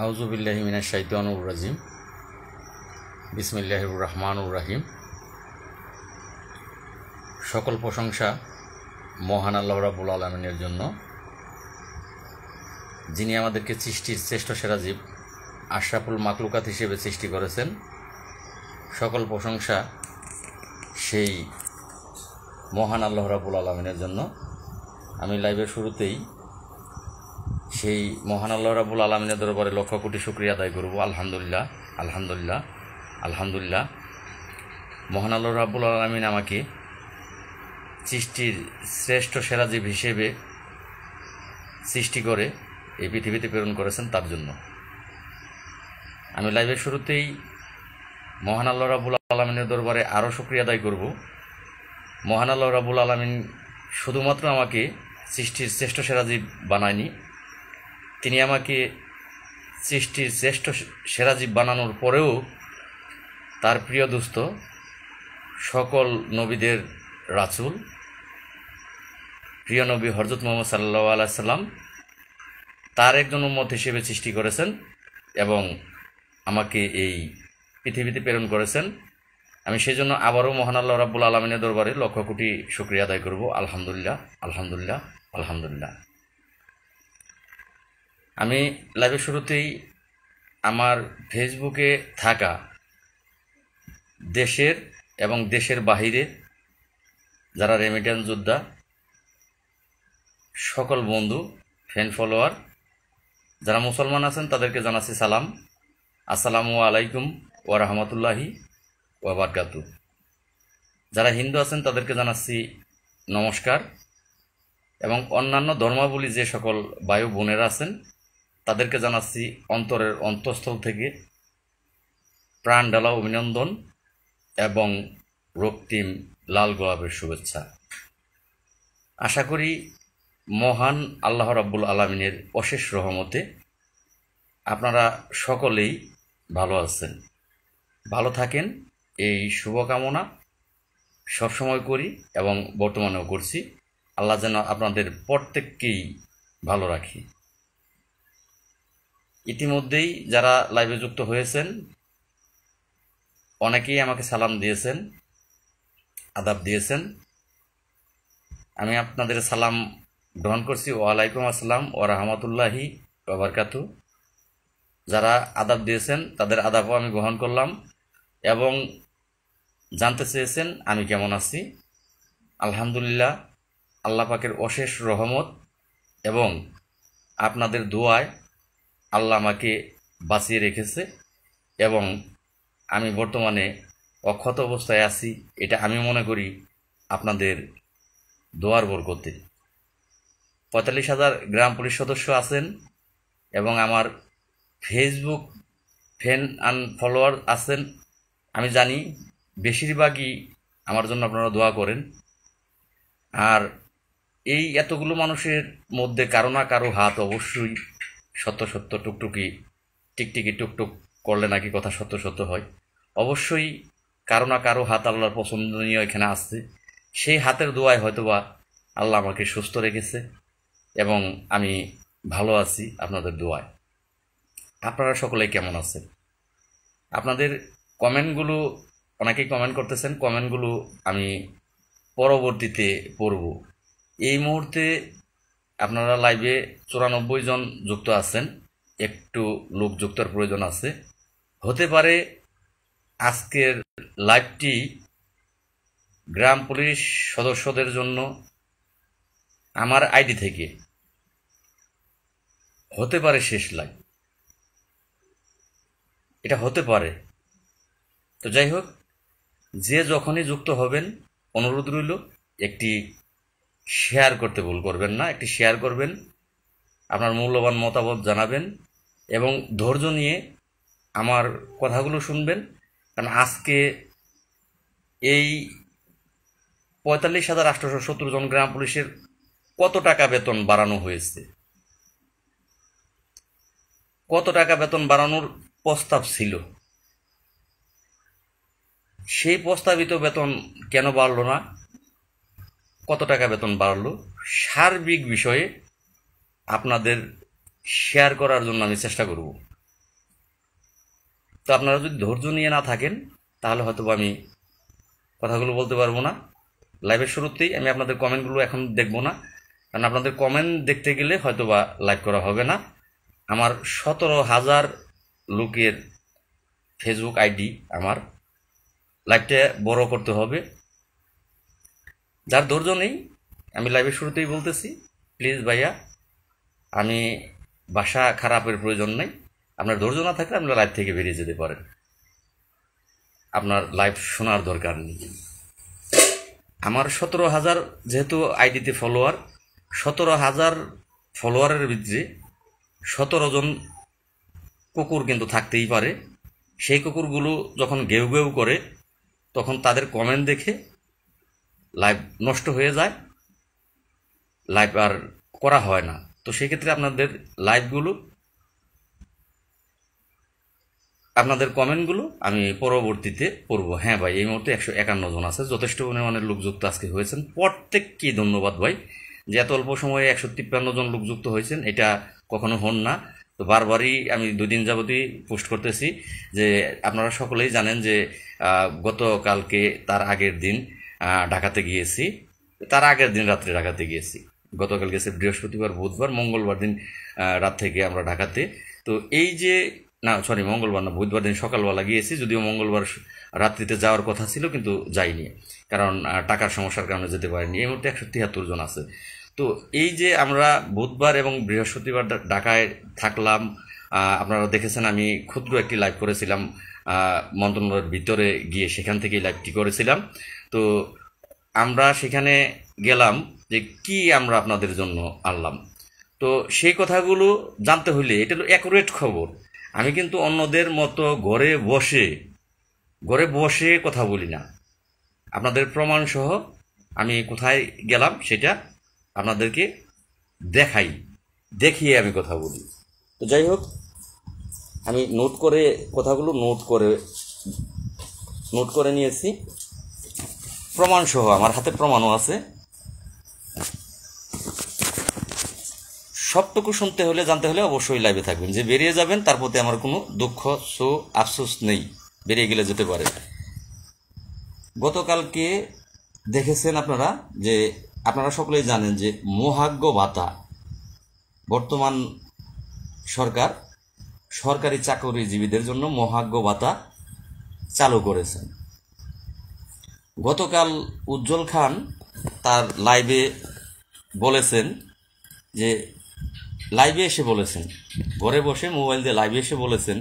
আউযু বিল্লাহি মিনাশ শাইতানির রাজিম। বিসমিল্লাহির রহমানির রহিম। সকল প্রশংসা মহান আল্লাহ রাব্বুল আলামিনের জন্য, যিনি আমাদেরকে সৃষ্টির শ্রেষ্ঠ সেরা জীব আশরাফুল মাকলুকাত হিসেবে সৃষ্টি করেছেন। সকল প্রশংসা সেই মহান আল্লাহ রাব্বুল আলামিনের জন্য। আমি লাইভের শুরুতেই সেই মহান আল্লাহ রাব্বুল আলামিনের দরবারে লক্ষ কোটি শুকরিয়া আদায় করব। আলহামদুলিল্লাহ, আলহামদুলিল্লাহ, আলহামদুলিল্লাহ। মহান আল্লাহ রাব্বুল আলামিন আমাকে সৃষ্টির শ্রেষ্ঠ সেরা জীব হিসেবে সৃষ্টি করে এই পৃথিবীতে প্রেরণ করেছেন, তার জন্য আমি লাইভের শুরুতেই মহান আল্লাহ রাব্বুল আলামিনের দরবারে আরও শুকরিয়া আদায় করব। মহান আল্লাহ রাব্বুল আলামিন শুধুমাত্র আমাকে সৃষ্টির শ্রেষ্ঠ সেরা জীব বানায়নি, তিনি আমাকে সৃষ্টির শ্রেষ্ঠ সেরা জীব বানানোর পরেও তার প্রিয় দোস্ত, সকল নবীদের রাসূল, প্রিয় নবী হযরত মুহাম্মদ সাল্লাল্লাহু আলাইহি সাল্লাম, তার একজন উম্মত হিসেবে সৃষ্টি করেছেন এবং আমাকে এই পৃথিবীতে প্রেরণ করেছেন। আমি সেই জন্য আবারও মহান আল্লাহ রাব্বুল আলামিনের দরবারে লক্ষ কোটি শুকরিয়া আদায় করব। আলহামদুলিল্লাহ, আলহামদুলিল্লাহ, আলহামদুলিল্লাহ। আমি লাইভের শুরুতেই আমার ফেসবুকে থাকা দেশের এবং দেশের বাহিরে যারা রেমিটেন্স যোদ্ধা, সকল বন্ধু, ফ্যান ফলোয়ার, যারা মুসলমান আছেন তাদেরকে জানাচ্ছি সালাম। আসসালামু আলাইকুম ওয়া রাহমাতুল্লাহি ওয়া বারাকাতুহু। যারা হিন্দু আছেন তাদেরকে জানাচ্ছি নমস্কার, এবং অন্যান্য ধর্মাবলী যে সকল ভাই বোনেরা আছেন তাদেরকে জানাচ্ছি অন্তরের অন্তঃস্থল থেকে প্রাণ ঢালা অভিনন্দন এবং রক্তিম লাল গোলাপের শুভেচ্ছা। আশা করি মহান আল্লাহ রাব্বুল আলামিনের অশেষ রহমতে আপনারা সকলেই ভালো আছেন, ভালো থাকেন, এই শুভকামনা সবসময় করি এবং বর্তমানেও করছি। আল্লাহ যেন আপনাদের প্রত্যেককেই ভালো রাখি। ইতিমধ্যেই যারা লাইভে যুক্ত হয়েছেন অনেকেই আমাকে সালাম দিয়েছেন, আদাব দিয়েছেন। আমি আপনাদের সালাম গ্রহণ করছি। ওয়ালাইকুম আসসালাম ওয়া রাহমাতুল্লাহি ওয়া বারাকাতুহু। যারা আদাব দিয়েছেন তাদের আদাবও আমি গ্রহণ করলাম এবং জানতে চেয়েছেন আমি কেমন আছি। আলহামদুলিল্লাহ, আল্লাহ পাকের অশেষ রহমত এবং আপনাদের দোয়ায় আল্লাহ আমাকে বাঁচিয়ে রেখেছে এবং আমি বর্তমানে অক্ষত অবস্থায় আছি। এটা আমি মনে করি আপনাদের দোয়ার বরকতে। 45,000 গ্রাম পুলিশ সদস্য আছেন এবং আমার ফেসবুক ফ্যান অ্যান্ড ফলোয়ার আছেন। আমি জানি বেশিরভাগই আমার জন্য আপনারা দোয়া করেন। আর এই এতগুলো মানুষের মধ্যে কারো না কারো হাত অবশ্যই সত্য সত্য টুকটুকি টিকটিকি টুকটুক করলে নাকি কথা সত্য সত্য হয়। অবশ্যই কারো না কারো হাত আল্লাহর পছন্দনীয় এখানে আসছে। সেই হাতের দোয়ায় হয়তোবা আল্লাহ আমাকে সুস্থ রেখেছে এবং আমি ভালো আছি আপনাদের দোয়ায়। আপনারা সকলেই কেমন আছেন? আপনাদের কমেন্টগুলো, অনেকেই কমেন্ট করতেছেন, কমেন্টগুলো আমি পরবর্তীতে পড়ব। এই মুহূর্তে আপনারা লাইভে 94 জন যুক্ত আছেন, একটু লোক যুক্তর প্রয়োজন আছে। হতে পারে আজকের লাইভটি গ্রাম পুলিশ সদস্যদের জন্য আমার আইডি থেকে হতে পারে শেষ লাইভ, এটা হতে পারে। তো যাই হোক, যে যখনই যুক্ত হবেন অনুরোধ রইল একটি শেয়ার করতে ভুল করবেন না। একটি শেয়ার করবেন, আপনার মূল্যবান মতামত জানাবেন এবং ধৈর্য নিয়ে আমার কথাগুলো শুনবেন। কারণ আজকে এই 45,817 জন গ্রাম পুলিশের কত টাকা বেতন বাড়ানো হয়েছে, কত টাকা বেতন বাড়ানোর প্রস্তাব ছিল, সেই প্রস্তাবিত বেতন কেন বাড়লো না, কত টাকা বেতন বাড়লো, সার্বিক বিষয়ে আপনাদের শেয়ার করার জন্য আমি চেষ্টা করব। তো আপনারা যদি ধৈর্য নিয়ে না থাকেন তাহলে হয়তো আমি কথাগুলো বলতে পারবো না। লাইভের শুরুতেই আমি আপনাদের কমেন্টগুলো এখন দেখবো না, কারণ আপনাদের কমেন্ট দেখতে গেলে হয়তো বা লাইভ করা হবে না। আমার 17,000 লোকের ফেসবুক আইডি, আমার লাইভটা বড় করতে হবে। যার ধৈর্য নেই, আমি লাইভের শুরুতেই বলতেছি, প্লিজ ভাইয়া, আমি ভাষা খারাপের প্রয়োজন নেই। আপনার ধৈর্য না থাকলে আপনার লাইভ থেকে বেরিয়ে যেতে পারেন, আপনার লাইভ শোনার দরকার নেই। আমার 17,000 যেহেতু আইডিতে ফলোয়ার, 17,000 ফলোয়ারের ভিতরে 17 জন কুকুর কিন্তু থাকতেই পারে। সেই কুকুরগুলো যখন গেউ গেউ করে তখন তাদের কমেন্ট দেখে লাইভ নষ্ট হয়ে যায়, লাইভ আর করা হয় না। তো সেক্ষেত্রে আপনাদের লাইভগুলো, আপনাদের কমেন্টগুলো আমি পরবর্তীতে পড়বো। হ্যাঁ ভাই, এই মুহূর্তে 151 জন আছে, যথেষ্ট পরিমাণের লোক যুক্ত আজকে হয়েছেন। প্রত্যেককে ধন্যবাদ ভাই, যে এত অল্প সময়ে 153 জন লোক যুক্ত হয়েছেন, এটা কখনো হন না। তো বারবারই আমি 2 দিন যাবতই পোস্ট করতেছি যে আপনারা সকলেই জানেন যে গতকালকে তার আগের দিন ঢাকাতে গিয়েছি, তার আগের দিন রাত্রে ঢাকাতে গিয়েছি। গতকাল গেছে বৃহস্পতিবার, বুধবার, মঙ্গলবার দিন রাত থেকে আমরা ঢাকাতে। তো এই যে মঙ্গলবার না, বুধবার দিন সকালবেলা গিয়েছি, যদিও মঙ্গলবার রাত্রিতে যাওয়ার কথা ছিল কিন্তু যাইনি, কারণ টাকার সমস্যার কারণে যেতে পারিনি। এই মুহূর্তে 173 জন আছে। তো এই যে আমরা বুধবার এবং বৃহস্পতিবার ঢাকায় থাকলাম, আপনারা দেখেছেন আমি ক্ষুদ্র একটি লাইভ করেছিলাম মন্ত্রণালয়ের ভিতরে গিয়ে, সেখান থেকেই লাইভটি করেছিলাম। তো আমরা সেখানে গেলাম যে কি আমরা আপনাদের জন্য আনলাম। তো সেই কথাগুলো জানতে হইলে এটা হলো অ্যাকুরেট খবর। আমি কিন্তু অন্যদের মতো ঘরে বসে কথা বলি না, আপনাদের প্রমাণ সহ আমি কোথায় গেলাম সেটা আপনাদেরকে দেখিয়ে আমি কথা বলি। তো যাই হোক, আমি কথাগুলো নোট করে নিয়েছি প্রমাণ সহ, আমার হাতে প্রমাণও আছে। সবটুকু শুনতে হলে, জানতে হলে অবশ্যই লাইভে থাকবেন। যে বেরিয়ে যাবেন তার প্রতি আমার কোনো দুঃখ আফসোস নেই, বেরিয়ে গেলে যেতে পারে। গতকালকে দেখেছেন আপনারা যে আপনারা সকলেই জানেন যে মহার্ঘ ভাতা বর্তমান সরকার সরকারি চাকরিজীবীদের জন্য মহার্ঘ ভাতা চালু করেছেন। গতকাল উজ্জ্বল খান তার লাইভে বলেছেন যে ঘরে বসে মোবাইল দিয়ে লাইভে এসে বলেছেন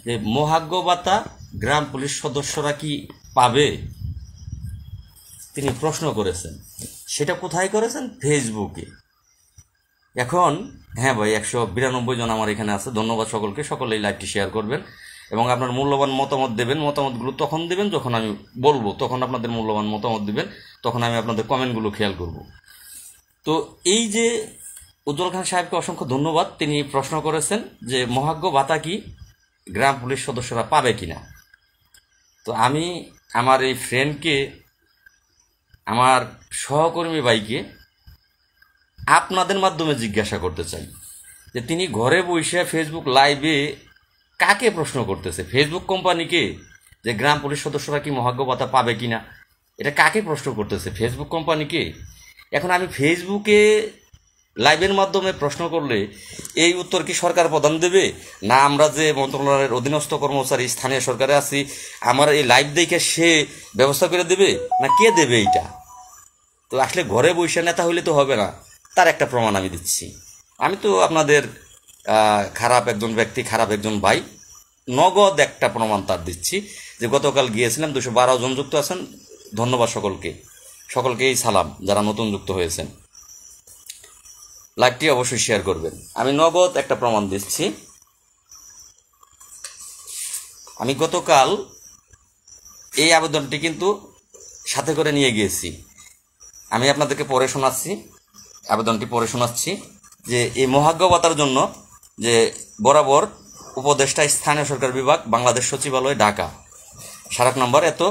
যে মহার্ঘ ভাতা গ্রাম পুলিশ সদস্যরা কি পাবে, তিনি প্রশ্ন করেছেন। সেটা কোথায় করেছেন? ফেসবুকে। এখন হ্যাঁ ভাই, 192 জন আমার এখানে আছে, ধন্যবাদ সকলকে। সকলেই লাইভটি শেয়ার করবেন এবং আপনার মূল্যবান মতামত দেবেন। মতামতগুলো তখন দেবেন যখন আমি বলবো, তখন আপনাদের মূল্যবান মতামত দিবেন, তখন আমি আপনাদের কমেন্টগুলো খেয়াল করব। তো এই যে উজ্জ্বল খান সাহেবকে অসংখ্য ধন্যবাদ, তিনি প্রশ্ন করেছেন যে মহার্ঘ ভাতা কি গ্রাম পুলিশ সদস্যরা পাবে কিনা। তো আমি আমার এই ফ্রেন্ডকে, আমার সহকর্মী ভাইকে আপনাদের মাধ্যমে জিজ্ঞাসা করতে চাই যে তিনি ঘরে বসে ফেসবুক লাইভে কাকে প্রশ্ন করতেছে? ফেসবুক কোম্পানিকে যে গ্রাম পুলিশ সদস্যরা কি মহার্ঘ ভাতা পাবে কিনা, এটা কাকে প্রশ্ন করতেছে? ফেসবুক কোম্পানিকে। এখন আমি ফেসবুকে লাইভের মাধ্যমে প্রশ্ন করলে এই উত্তর কি সরকার প্রদান দেবে, না আমরা যে মন্ত্রণালয়ের অধীনস্থ কর্মচারী স্থানীয় সরকারে আছি, আমার এই লাইভ দেখে সে ব্যবস্থা করে দেবে, না কে দেবে এইটা? তো আসলে ঘরে বসে নেতা হইলে তো হবে না, তার একটা প্রমাণ আমি দিচ্ছি। আমি তো আপনাদের খারাপ একজন ব্যক্তি, খারাপ একজন ভাই, নগদ একটা প্রমাণ তার দিচ্ছি যে গতকাল গিয়েছিলাম, 212 জন যুক্ত আছেন, ধন্যবাদ সকলকেই সালাম যারা নতুন যুক্ত হয়েছেন। লাইভটি অবশ্যই শেয়ার করবেন। আমি নগদ একটা প্রমাণ দিচ্ছি। আমি গতকাল এই আবেদনটি কিন্তু সাথে করে নিয়ে গিয়েছি, আমি আপনাদেরকে আবেদনটি পড়ে শোনাচ্ছি যে এই মহার্ঘ ভাতার জন্য যে বরাবর উপদেষ্টা স্থানীয় সরকার বিভাগ, বাংলাদেশ সচিবালয়, ঢাকা, 7 নম্বর, এত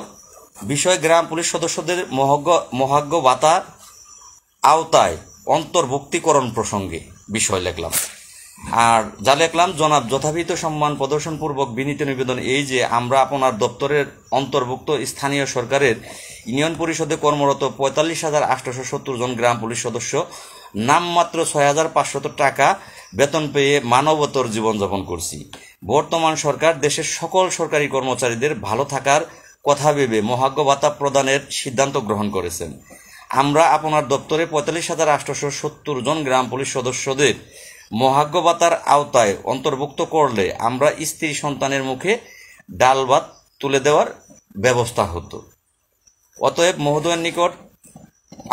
বিষয় গ্রাম পুলিশ সদস্যদের মহার্ঘ ভাতা আওতায় অন্তর্ভুক্তিকরণ প্রসঙ্গে বিষয় লিখলাম। আর যা লিখলাম, জনাব যথাবিহিত সম্মান প্রদর্শনপূর্বক বিনীত নিবেদন এই যে আমরা আপনার দপ্তরের অন্তর্ভুক্ত স্থানীয় সরকারের ইউনিয়ন পরিষদে কর্মরত ৪৫,৮৭০ জন গ্রাম পুলিশ সদস্য নামমাত্র ৬,৫০০ টাকা বেতন পেয়ে মানবতর জীবনযাপন করছি। বর্তমান সরকার দেশের সকল সরকারি কর্মচারীদের ভালো থাকার কথা ভেবে মহার্ঘ ভাতা প্রদানের সিদ্ধান্ত গ্রহণ করেছেন। আমরা আপনার দপ্তরে ৪৫,৮৭০ জন গ্রাম পুলিশ সদস্যদের মহার্ঘ ভাতার আওতায় অন্তর্ভুক্ত করলে আমরা স্ত্রী সন্তানের মুখে ডাল ভাত তুলে দেওয়ার ব্যবস্থা হতো। অতএব মহোদয়ের নিকট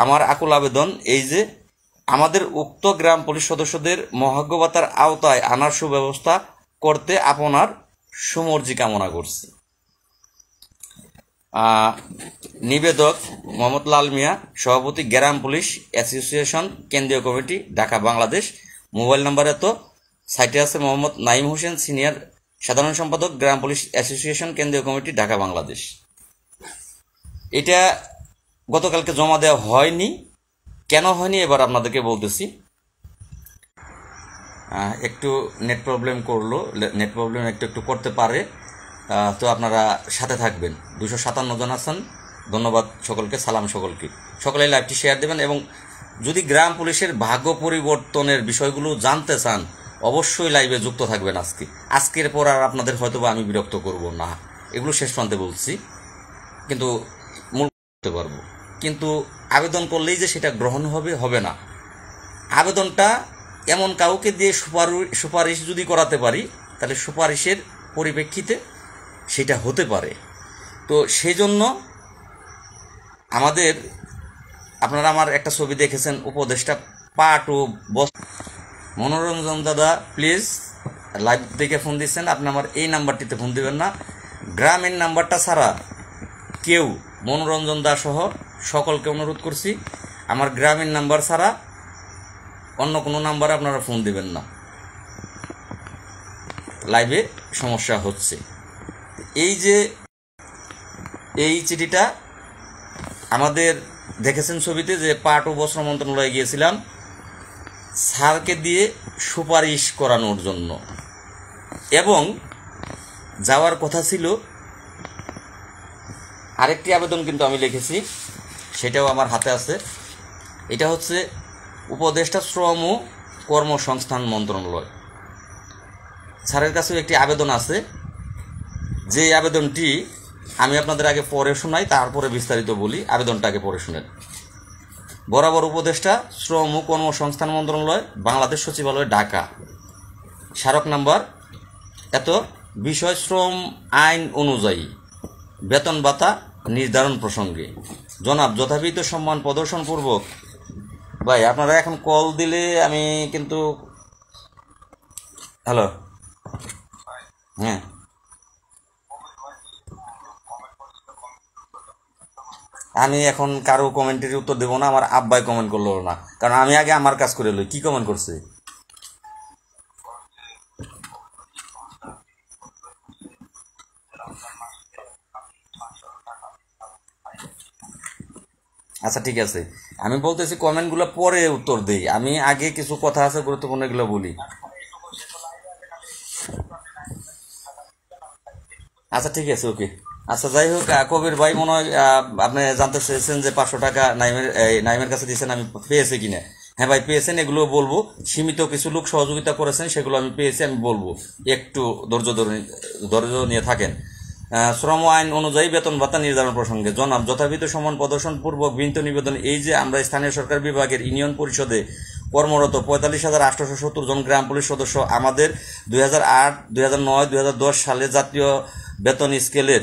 আমার আকুল আবেদন এই যে আমাদের উক্ত গ্রাম পুলিশ সদস্যদের মহার্ঘ ভাতার আওতায় আনার সুব্যবস্থা করতে আপনার সুমর্জি কামনা করছি। নিবেদক মোহাম্মদ লাল মিয়া, সভাপতি গ্রাম পুলিশ অ্যাসোসিয়েশন কেন্দ্রীয় committee, Dhaka, Bangladesh. Mobile number সাইটে আছে মোহাম্মদ নাইম হোসেন, সিনিয়র সাধারণ সম্পাদক, গ্রাম পুলিশ অ্যাসোসিয়েশন কেন্দ্রীয় কমিটি, ঢাকা, বাংলাদেশ। এটা গতকালকে জমা দেওয়া হয়নি। কেন হয়নি এবার আপনাদেরকে বলতেছি। একটু নেট প্রবলেম করলো, নেট প্রবলেম একটু করতে পারে, তো আপনারা সাথে থাকবেন। 257 জন আছেন, ধন্যবাদ সকলকে, সালাম সকলকে। সকলে লাইভটি শেয়ার দেবেন এবং যদি গ্রাম পুলিশের ভাগ্য পরিবর্তনের বিষয়গুলো জানতে চান অবশ্যই লাইভে যুক্ত থাকবেন। আজকের পর আর আপনাদের হয়তো আমি বিরক্ত করব না, এগুলো শেষ প্রান্তে বলছি, কিন্তু মূল করতে পারবো। কিন্তু আবেদন করলেই যে সেটা গ্রহণ হবে না। আবেদনটা এমন কাউকে দিয়ে সুপারিশ যদি করাতে পারি তাহলে সুপারিশের পরিপ্রেক্ষিতে সেটা হতে পারে। তো সেই জন্য আমাদের, আপনারা আমার একটা ছবি দেখেছেন, উপদেষ্টা পাট ও মনোরঞ্জন দাদা, প্লিজ লাইভ থেকে ফোন দিচ্ছেন, আপনি আমার এই নাম্বারটিতে ফোন দিবেন না। গ্রামীণ নাম্বারটা ছাড়া কেউ, মনোরঞ্জন দা সহ সকলকে অনুরোধ করছি, আমার গ্রামীণ নাম্বার ছাড়া অন্য কোনো নাম্বারে আপনারা ফোন দিবেন না, লাইভে সমস্যা হচ্ছে। এই যে এই চিঠিটা আমাদের দেখেছেন ছবিতে, যে পাট ও বস্ত্র মন্ত্রণালয়ে গিয়েছিলাম স্যারকে দিয়ে সুপারিশ করানোর জন্য, এবং যাওয়ার কথা ছিল। আরেকটি আবেদন কিন্তু আমি লিখেছি, সেটাও আমার হাতে আছে। এটা হচ্ছে উপদেষ্টা শ্রম ও কর্মসংস্থান মন্ত্রণালয়, স্যারের কাছেও একটি আবেদন আছে। যে আবেদনটি আমি আপনাদের আগে পড়ে শোনাই, তারপরে বিস্তারিত বলি। আবেদনটা আগে পড়ে শুনেন। বরাবর উপদেষ্টা শ্রম ও কর্মসংস্থান মন্ত্রণালয়, বাংলাদেশ সচিবালয়, ঢাকা। স্মারক নাম্বার বিষয় শ্রম আইন অনুযায়ী বেতন ভাতা নির্ধারণ প্রসঙ্গে জনাব যথাবিহিত সম্মান প্রদর্শনপূর্বক। ভাই আপনারা এখন কল দিলে আমি কিন্তু, হ্যালো, হ্যাঁ, আমি এখন কারো কমেন্টের উত্তর দেবো না। আমার আব্বাই কমেন্ট করলো না, কারণ আমি আগে আমার কাজ করে লই। কি কমেন্ট করছে? আচ্ছা ঠিক আছে, আমি বলতেছি কমেন্টগুলো পরে উত্তর দিই, আমি আগে কিছু কথা আছে গুরুত্বপূর্ণ, এগুলো বলি। আচ্ছা ঠিক আছে, ওকে। আচ্ছা যাই হোক, কবির ভাই মনে হয় আপনি জানতে চেয়েছেন যে 500 টাকা নাইমের কাছে দিয়েছেন, আমি পেয়েছি কিনা। হ্যাঁ ভাই পেয়েছেন, এগুলো বলবো। সীমিত কিছু লোক সহযোগিতা করেছেন, সেগুলো আমি পেয়েছি, আমি বলবো। একটু ধৈর্য নিয়ে থাকেন। শ্রম আইন অনুযায়ী বেতন ভাতা নির্ধারণ প্রসঙ্গে জনাব যথাবিহিত সম্মান প্রদর্শন পূর্বক বিনীত নিবেদন এই যে আমরা স্থানীয় সরকার বিভাগের ইউনিয়ন পরিষদে কর্মরত ৪৫,৮৭০ জন গ্রাম পুলিশ সদস্য আমাদের 2008, 2009, 2010 সালে জাতীয় বেতন স্কেলের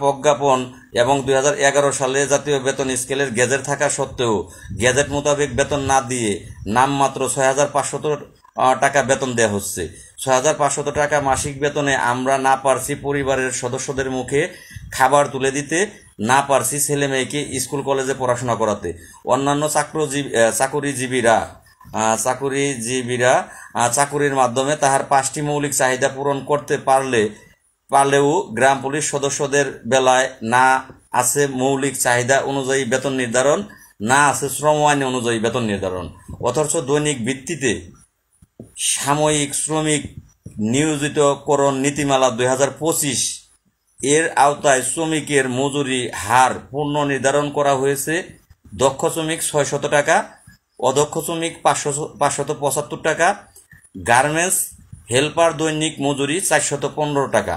প্রজ্ঞাপন এবং 2011 সালে জাতীয় বেতন স্কেলের গেজেট থাকা সত্ত্বেও গেজেট মোতাবেক বেতন না দিয়ে নামমাত্র ৬,৫০০ টাকা বেতন দেওয়া হচ্ছে। ৬,৫০০ টাকা মাসিক বেতনে আমরা না পারছি পরিবারের সদস্যদের মুখে খাবার তুলে দিতে, না পারছি ছেলে মেয়েকে স্কুল কলেজে পড়াশোনা করাতে। অন্যান্য চাকুরিজীবীরা চাকুরির মাধ্যমে তাহার 5টি মৌলিক চাহিদা পূরণ করতে পারলেও গ্রাম পুলিশ সদস্যদের বেলায় না আছে মৌলিক চাহিদা অনুযায়ী বেতন নির্ধারণ, না আছে শ্রম আইন অনুযায়ী বেতন নির্ধারণ। অথচ দৈনিক ভিত্তিতে সাময়িক শ্রমিক নিয়োজিতকরণ নীতিমালা 2025 এর আওতায় শ্রমিকের মজুরি হার পুনর্নির্ধারণ করা হয়েছে। দক্ষ শ্রমিক 600 টাকা, অদক্ষ শ্রমিক 575 টাকা, গার্মেন্টস হেল্পার দৈনিক মজুরি 415 টাকা।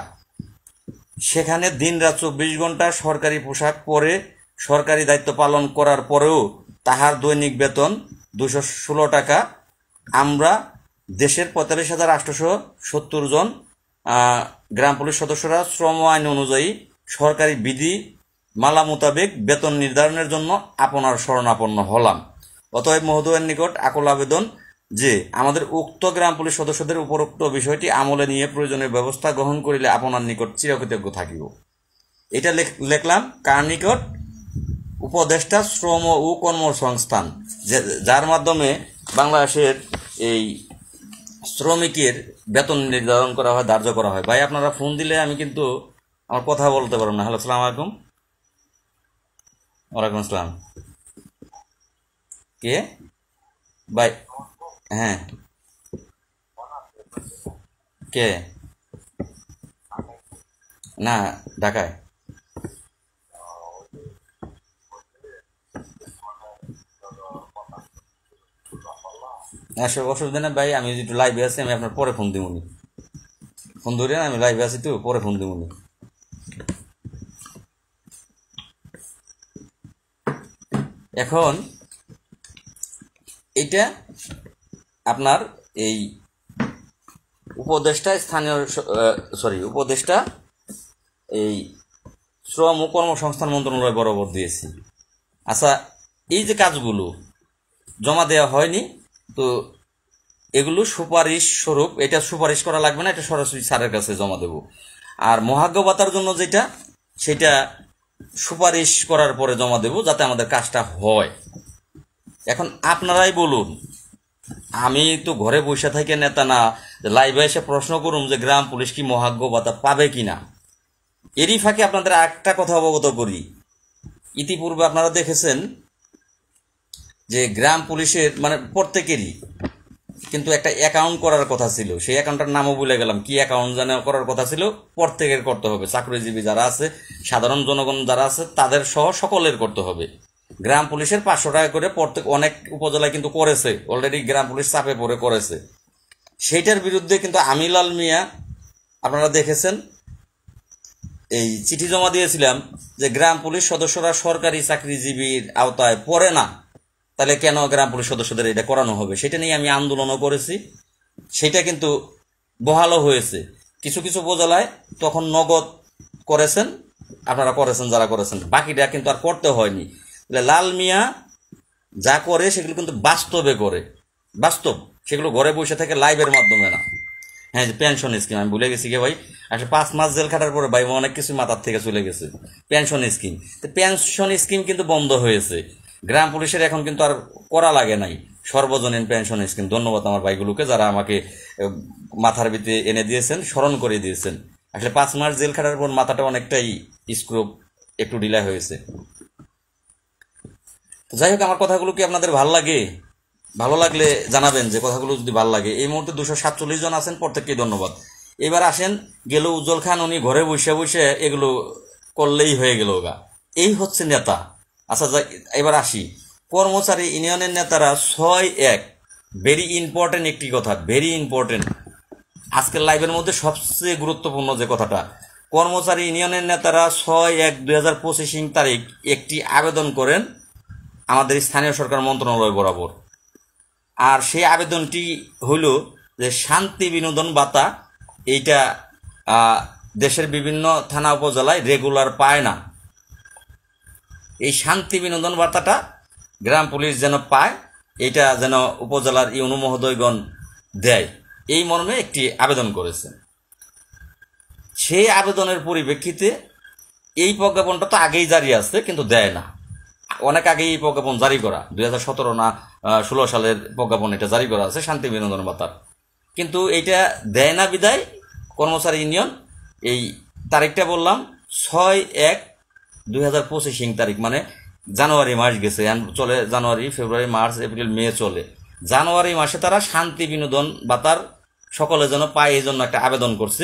সেখানে দিনরাত 24 ঘন্টা সরকারি পোশাক পরে সরকারি দায়িত্ব পালন করার পরেও তাহার দৈনিক বেতন 216 টাকা। আমরা দেশের 45,870 জন গ্রাম পুলিশ সদস্যরা শ্রম আইন অনুযায়ী সরকারি বিধি মালা মোতাবেক বেতন নির্ধারণের জন্য আপনার শরণাপন্ন হলাম। অতএব মহোদয়ের নিকট আকুল আবেদন যে আমাদের উক্ত গ্রাম পুলিশ সদস্যদের উপরোক্ত বিষয়টি আমলে নিয়ে প্রয়োজনীয় ব্যবস্থা গ্রহণ করিলে আপনার নিকট চিরকৃতজ্ঞ থাকিব। এটা লিখলাম কার নিকট? উপদেষ্টা শ্রম ও কর্মসংস্থান, যার মাধ্যমে বাংলাদেশের এই শ্রমিকের বেতন নির্ধারণ করা হয়, ধার্য করা হয়। ভাই আপনারা ফোন দিলে আমি কিন্তু আমার কথা বলতে পারবো না। হ্যালো, সালাম আলাইকুম। ওয়ালাইকুম আসসালাম। কে ভাই? হ্যাঁ, কে? না, ঢাকায়। অসুবিধা নেই ভাই, আমি একটু লাইভে আছি, আমি আপনার পরে ফোন দিবনি। ফোন ধরে আমি লাইভে আছি তো, পরে ফোন দিবনি। এখন এটা আপনার এই উপদেষ্টা উপদেষ্টা এই শ্রম ও কর্মসংস্থান মন্ত্রণালয় বরাবর দিয়েছি। আচ্ছা, এই যে কাজগুলো জমা দেওয়া হয়নি, তো এগুলো সুপারিশ স্বরূপ, এটা সুপারিশ করা লাগবে না, এটা সরাসরি স্যারের কাছে জমা দেব। আর মহার্ঘ ভাতার জন্য যেটা, সেটা সুপারিশ করার পরে জমা দেব, যাতে আমাদের কাজটা হয়। এখন আপনারাই বলুন, আমি তো ঘরে বসে থেকে নেতা না, লাইভে এসে প্রশ্ন করুন যে গ্রাম পুলিশ কি মহার্ঘ ভাতা পাবে কিনা। এরই ফাঁকে আপনাদের একটা কথা অবগত করি, ইতিপূর্বে আপনারা দেখেছেন যে গ্রাম পুলিশের মানে প্রত্যেকেরই কিন্তু একটা অ্যাকাউন্ট করার কথা ছিল। সেই অ্যাকাউন্টটার নামও ভুলে গেলাম, কি অ্যাকাউন্ট যেন করার কথা ছিল। প্রত্যেকের করতে হবে, চাকরিজীবী যারা আছে, সাধারণ জনগণ যারা আছে, তাদের সহ সকলের করতে হবে। গ্রাম পুলিশের 500 টাকা করে প্রত্যেক, অনেক উপজেলায় কিন্তু করেছে অলরেডি, গ্রাম পুলিশ চাপে পড়ে করেছে। সেইটার বিরুদ্ধে কিন্তু আমিলাল মিয়া আপনারা দেখেছেন, এই চিঠি জমা দিয়েছিলাম যে গ্রাম পুলিশ সদস্যরা সরকারি চাকরিজীবীর আওতায় পড়ে না, তাহলে কেন গ্রাম পুলিশ সদস্যদের এটা করানো হবে। সেটা নিয়ে আমি আন্দোলনও করেছি, সেটা কিন্তু বহালও হয়েছে। কিছু কিছু উপজেলায় তখন নগদ করেছেন, আপনারা করেছেন যারা করেছেন, বাকিটা কিন্তু আর করতে হয়নি। লাল মিয়া যা করে সেগুলো কিন্তু বাস্তবে করে, বাস্তব, সেগুলো ঘরে বসে থেকে লাইভের মাধ্যমে না। হ্যাঁ, যে পেনশন স্কিম আমি ভুলে গেছি গে ভাই, আসলে 5 মাস জেল খাটার পরে ভাই অনেক কিছু মাথার থেকে চলে গেছে। পেনশন স্কিম, তো পেনশন স্কিম কিন্তু বন্ধ হয়েছে, গ্রাম পুলিশের এখন কিন্তু আর করা লাগে নাই সর্বজনীন পেনশন স্কিম। ধন্যবাদ আমার ভাইগুলোকে যারা আমাকে মাথার ভিতরে এনে দিয়েছেন, স্মরণ করে দিয়েছেন। আসলে 5 মাস জেল খাটার পর মাথাটা অনেকটাই স্ক্রুপ একটু ঢিলা হয়েছে। তো যাই হোক, আমার কথাগুলো কি আপনাদের ভালো লাগে? ভালো লাগলে জানাবেন যে কথাগুলো যদি ভালো লাগে। এই মুহূর্তে 247 জন আছেন, প্রত্যেককেই ধন্যবাদ। এবার আসেন, গেল উজ্জ্বল খান, উনি ঘরে বসে বসে এগুলো করলেই হয়ে গেল গা, এই হচ্ছে নেতা। আচ্ছা, এবার আসি, কর্মচারী ইউনিয়নের নেতারা 6-1, ভেরি ইম্পর্টেন্ট একটি কথা, ভেরি ইম্পর্টেন্ট, আজকের লাইভের মধ্যে সবচেয়ে গুরুত্বপূর্ণ যে কথাটা, কর্মচারী ইউনিয়নের নেতারা 6-1-2025 তারিখ একটি আবেদন করেন আমাদের স্থানীয় সরকার মন্ত্রণালয় বরাবর। আর সেই আবেদনটি হইল যে শান্তি বিনোদন ভাতা, এইটা দেশের বিভিন্ন থানা উপজেলায় রেগুলার পায় না। এই শান্তি বিনোদন ভাতাটা গ্রাম পুলিশ যেন পায়, এইটা যেন উপজেলার ইউনো মহোদয়গণ দেয়, এই মর্মে একটি আবেদন করেছে। সেই আবেদনের পরিপ্রেক্ষিতে এই প্রজ্ঞাপনটা তো আগেই জারি আছে, কিন্তু দেয় না। অনেক আগেই এই প্রজ্ঞাপন জারি করা, 2017 না 16 সালের প্রজ্ঞাপন এটা জারি করা আছে শান্তি বিনোদন ভাতার, কিন্তু এইটা দেয় না বিদায় কর্মচারী ইউনিয়ন এই তারিখটা বললাম 6-1-2025 তারিখ, মানে জানুয়ারি মাস গেছে, চলে জানুয়ারি, ফেব্রুয়ারি, মার্চ, এপ্রিল, মে চলে, জানুয়ারি মাসে তারা শান্তি বিনোদন ভাতার সকলে যেন পায় এই জন্য একটা আবেদন করছে।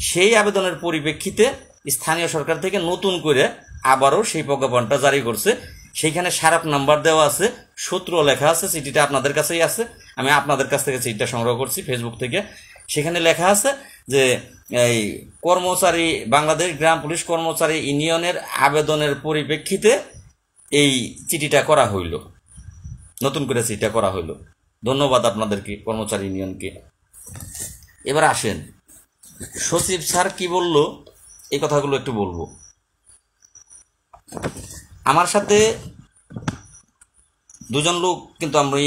সেই আবেদনের পরিপ্রেক্ষিতে স্থানীয় সরকার থেকে নতুন করে আবারও সেই প্রজ্ঞাপনটা জারি করছে। সেইখানে স্মারক নাম্বার দেওয়া আছে, সূত্র লেখা আছে, চিঠিটা আপনাদের কাছেই আছে, আমি আপনাদের কাছ থেকে চিঠিটা সংগ্রহ করছি ফেসবুক থেকে। সেখানে লেখা আছে যে এই কর্মচারী বাংলাদেশ গ্রাম পুলিশ কর্মচারী ইউনিয়নের আবেদনের পরিপ্রেক্ষিতে এই চিঠিটা করা হইল, নতুন করে চিঠিটা করা হইল। ধন্যবাদ আপনাদেরকে, কর্মচারী ইউনিয়নকে। এবার আসেন সচিব স্যার কি বলল, এই কথাগুলো একটু বলবো। আমার সাথে দুজন লোক কিন্তু আমি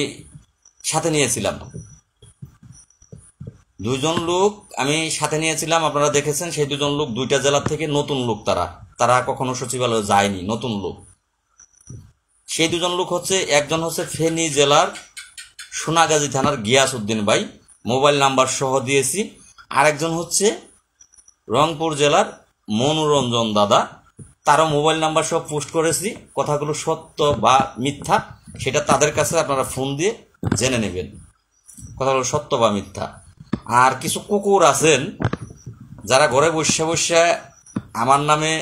সাথে নিয়েছিলাম, দুজন লোক আমি সাথে নিয়েছিলাম, আপনারা দেখেছেন। সেই দুজন লোক দুইটা জেলার থেকে নতুন লোক, তারা কখনো সচিবালয়ে যায়নি, নতুন লোক। সেই দুজন লোক হচ্ছে, একজন হচ্ছে ফেনী জেলার সোনাগাজী থানার গিয়াসউদ্দিন ভাই, মোবাইল নাম্বার সহ দিয়েছি। আরেকজন হচ্ছে রংপুর জেলার মনোরঞ্জন দাদা, তারও মোবাইল নাম্বার সহ পোস্ট করেছি। কথাগুলো সত্য বা মিথ্যা সেটা তাদের কাছে আপনারা ফোন দিয়ে জেনে নেবেন, কথাগুলো সত্য বা মিথ্যা। আর কিছু কুকুর আছেন যারা ঘরে বসে বসে আমার নামে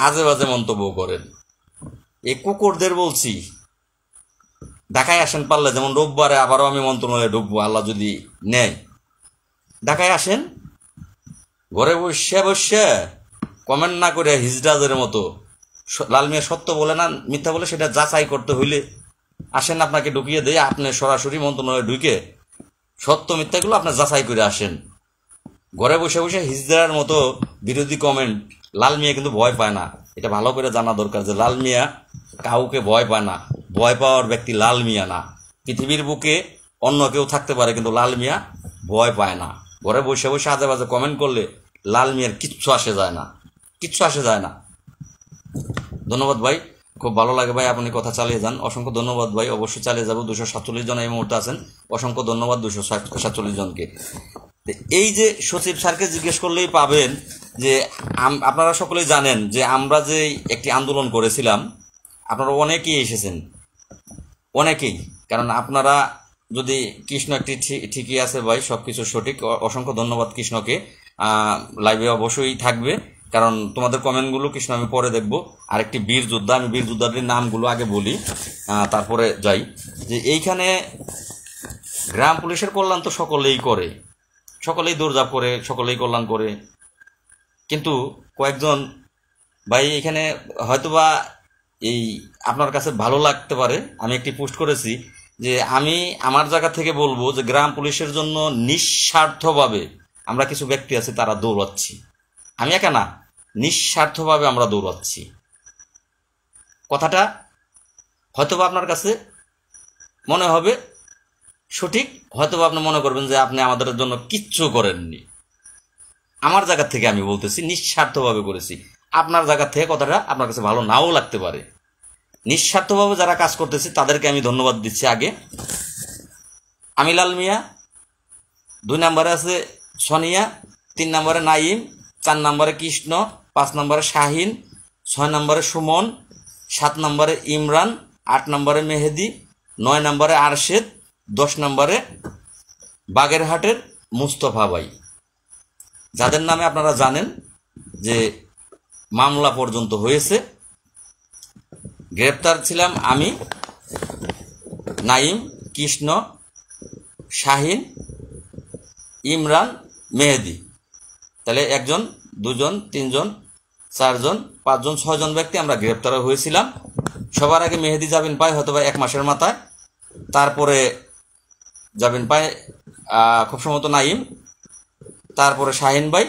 আজে বাজে মন্তব্য করেন। এই কুকুরদের বলছি, ঢাকায় আসেন পারলে, যেমন রোববারে আবারও আমি মন্ত্রণালয়ে ঢুকবো আল্লাহ যদি নেয়। ঢাকায় আসেন, ঘরে বসে বসে কমেন্ট না করে হিজড়াদের মতো লাল মিয়া সত্য বলে না মিথ্যা বলে সেটা যাচাই করতে হইলে আসেন, আপনাকে ঢুকিয়ে দেয়। আপনি সরাসরি মন্ত্রণালয়ে ঢুকে সত্য মিথ্যাগুলো আপনার যাচাই করে আসেন। ঘরে বসে বসে হিজড়ার মতো বিরোধী কমেন্ট, লাল মিয়া কিন্তু ভয় পায় না, এটা ভালো করে জানা দরকার যে লাল মিয়া কাউকে ভয় পায় না। ভয় পাওয়ার ব্যক্তি লাল মিয়া না। পৃথিবীর বুকে অন্য কেউ থাকতে পারে, কিন্তু লাল মিয়া ভয় পায় না। ঘরে বসে বসে আজে বাজে কমেন্ট করলে লাল মিয়ার কিচ্ছু আসে যায় না, কিচ্ছু আসে যায় না। ধন্যবাদ ভাই, খুব ভালো লাগে ভাই, আপনি কথা চালিয়ে যান। অসংখ্য ধন্যবাদ ভাই, অবশ্যই চালিয়ে যাবো। 247 জন এই মুহূর্তে আছেন, অসংখ্য ধন্যবাদ 247 জনকে। এই যে সচিব স্যারকে জিজ্ঞেস করলেই পাবেন যে আপনারা সকলেই জানেন যে আমরা যে একটি আন্দোলন করেছিলাম, আপনারা অনেকেই এসেছেন, অনেকেই। কারণ আপনারা যদি কৃষ্ণ একটি ঠিকই আছে ভাই, সব কিছু সঠিক। অসংখ্য ধন্যবাদ কৃষ্ণকে, লাইভে অবশ্যই থাকবে, কারণ তোমাদের কমেন্টগুলো কৃষ্ণ আমি পরে দেখবো। আরেকটি বীর যোদ্ধা, আমি বীর যোদ্ধাটির নামগুলো আগে বলি, তারপরে যাই। যে এইখানে গ্রাম পুলিশের কল্যাণ তো সকলেই করে, সকলেই দৌড়ঝাঁপ করে, সকলেই কল্যাণ করে, কিন্তু কয়েকজন ভাই এখানে হয়তোবা এই আপনার কাছে ভালো লাগতে পারে, আমি একটি পোস্ট করেছি যে আমি আমার জায়গা থেকে বলবো যে গ্রাম পুলিশের জন্য নিঃস্বার্থভাবে আমরা কিছু ব্যক্তি আছে তারা দৌড়াচ্ছি। আমি একা না, নিঃস্বার্থভাবে আমরা দৌড়াচ্ছি। কথাটা হয়তোবা আপনার কাছে মনে হবে সঠিক, হয়তোবা আপনি মনে করবেন যে আপনি আমাদের জন্য কিচ্ছু করেননি। আমার জায়গা থেকে আমি বলতেছি নিঃস্বার্থভাবে করেছি। আপনার জায়গা থেকে কথাটা আপনার কাছে ভালো নাও লাগতে পারে। নিঃস্বার্থভাবে যারা কাজ করতেছে তাদেরকে আমি ধন্যবাদ দিচ্ছি। আগে আমিলাল মিয়া, 2 নম্বরে আছে সোনিয়া, 3 নম্বরে নাইম, 4 নম্বরে কৃষ্ণ, 5 নম্বরে শাহিন, 6 নম্বরে সুমন, 7 নম্বরে ইমরান, 8 নম্বরে মেহেদি, 9 নম্বরে আরশেদ, 10 নম্বরে বাগেরহাটের মুস্তফা ভাই, যাদের নামে আপনারা জানেন যে মামলা পর্যন্ত হয়েছে। গ্রেপ্তার ছিলাম আমি, নাইম, কৃষ্ণ, শাহিন, ইমরান, মেহেদি। তাহলে 1 জন, 2 জন, 3 জন, 4 জন, 5 জন, 6 জন ব্যক্তি আমরা গ্রেপ্তার হয়েছিলাম। সবার আগে মেহেদি জামিন পায় হয়তো 1 মাসের মাথায়, তারপরে জামিন পায় খুব সম্ভবত নাইম, তারপরে শাহিন ভাই,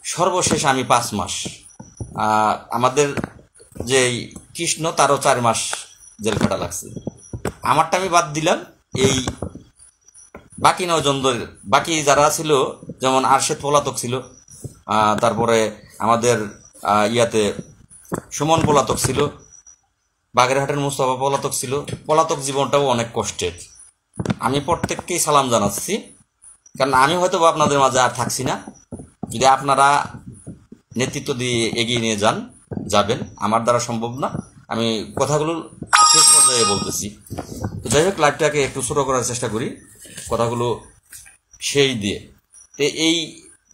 সর্বশেষ আমি 5 মাস। আমাদের যে কৃষ্ণ তারও 4 মাস জেল খাটা লাগছে। আমারটা আমি বাদ দিলাম। এই বাকি 9 জনদের, বাকি যারা ছিল যেমন আরশেদ পলাতক ছিল, তারপরে আমাদের ইয়াতে সুমন পলাতক ছিল, বাগেরহাটের মুস্তফা পলাতক ছিল। পলাতক জীবনটাও অনেক কষ্টের। আমি প্রত্যেককেই সালাম জানাচ্ছি, কারণ আমি হয়তো আপনাদের মাঝে আর থাকছি না। যদি আপনারা নেতৃত্ব দিয়ে এগিয়ে নিয়ে যাবেন, আমার দ্বারা সম্ভব না। আমি কথাগুলো শেষ পর্যায়ে লাইভে বলতেছি। তো যাই হোক, লাইভটাকে একটু ছোটো করার চেষ্টা করি, কথাগুলো সেই দিয়ে। তো এই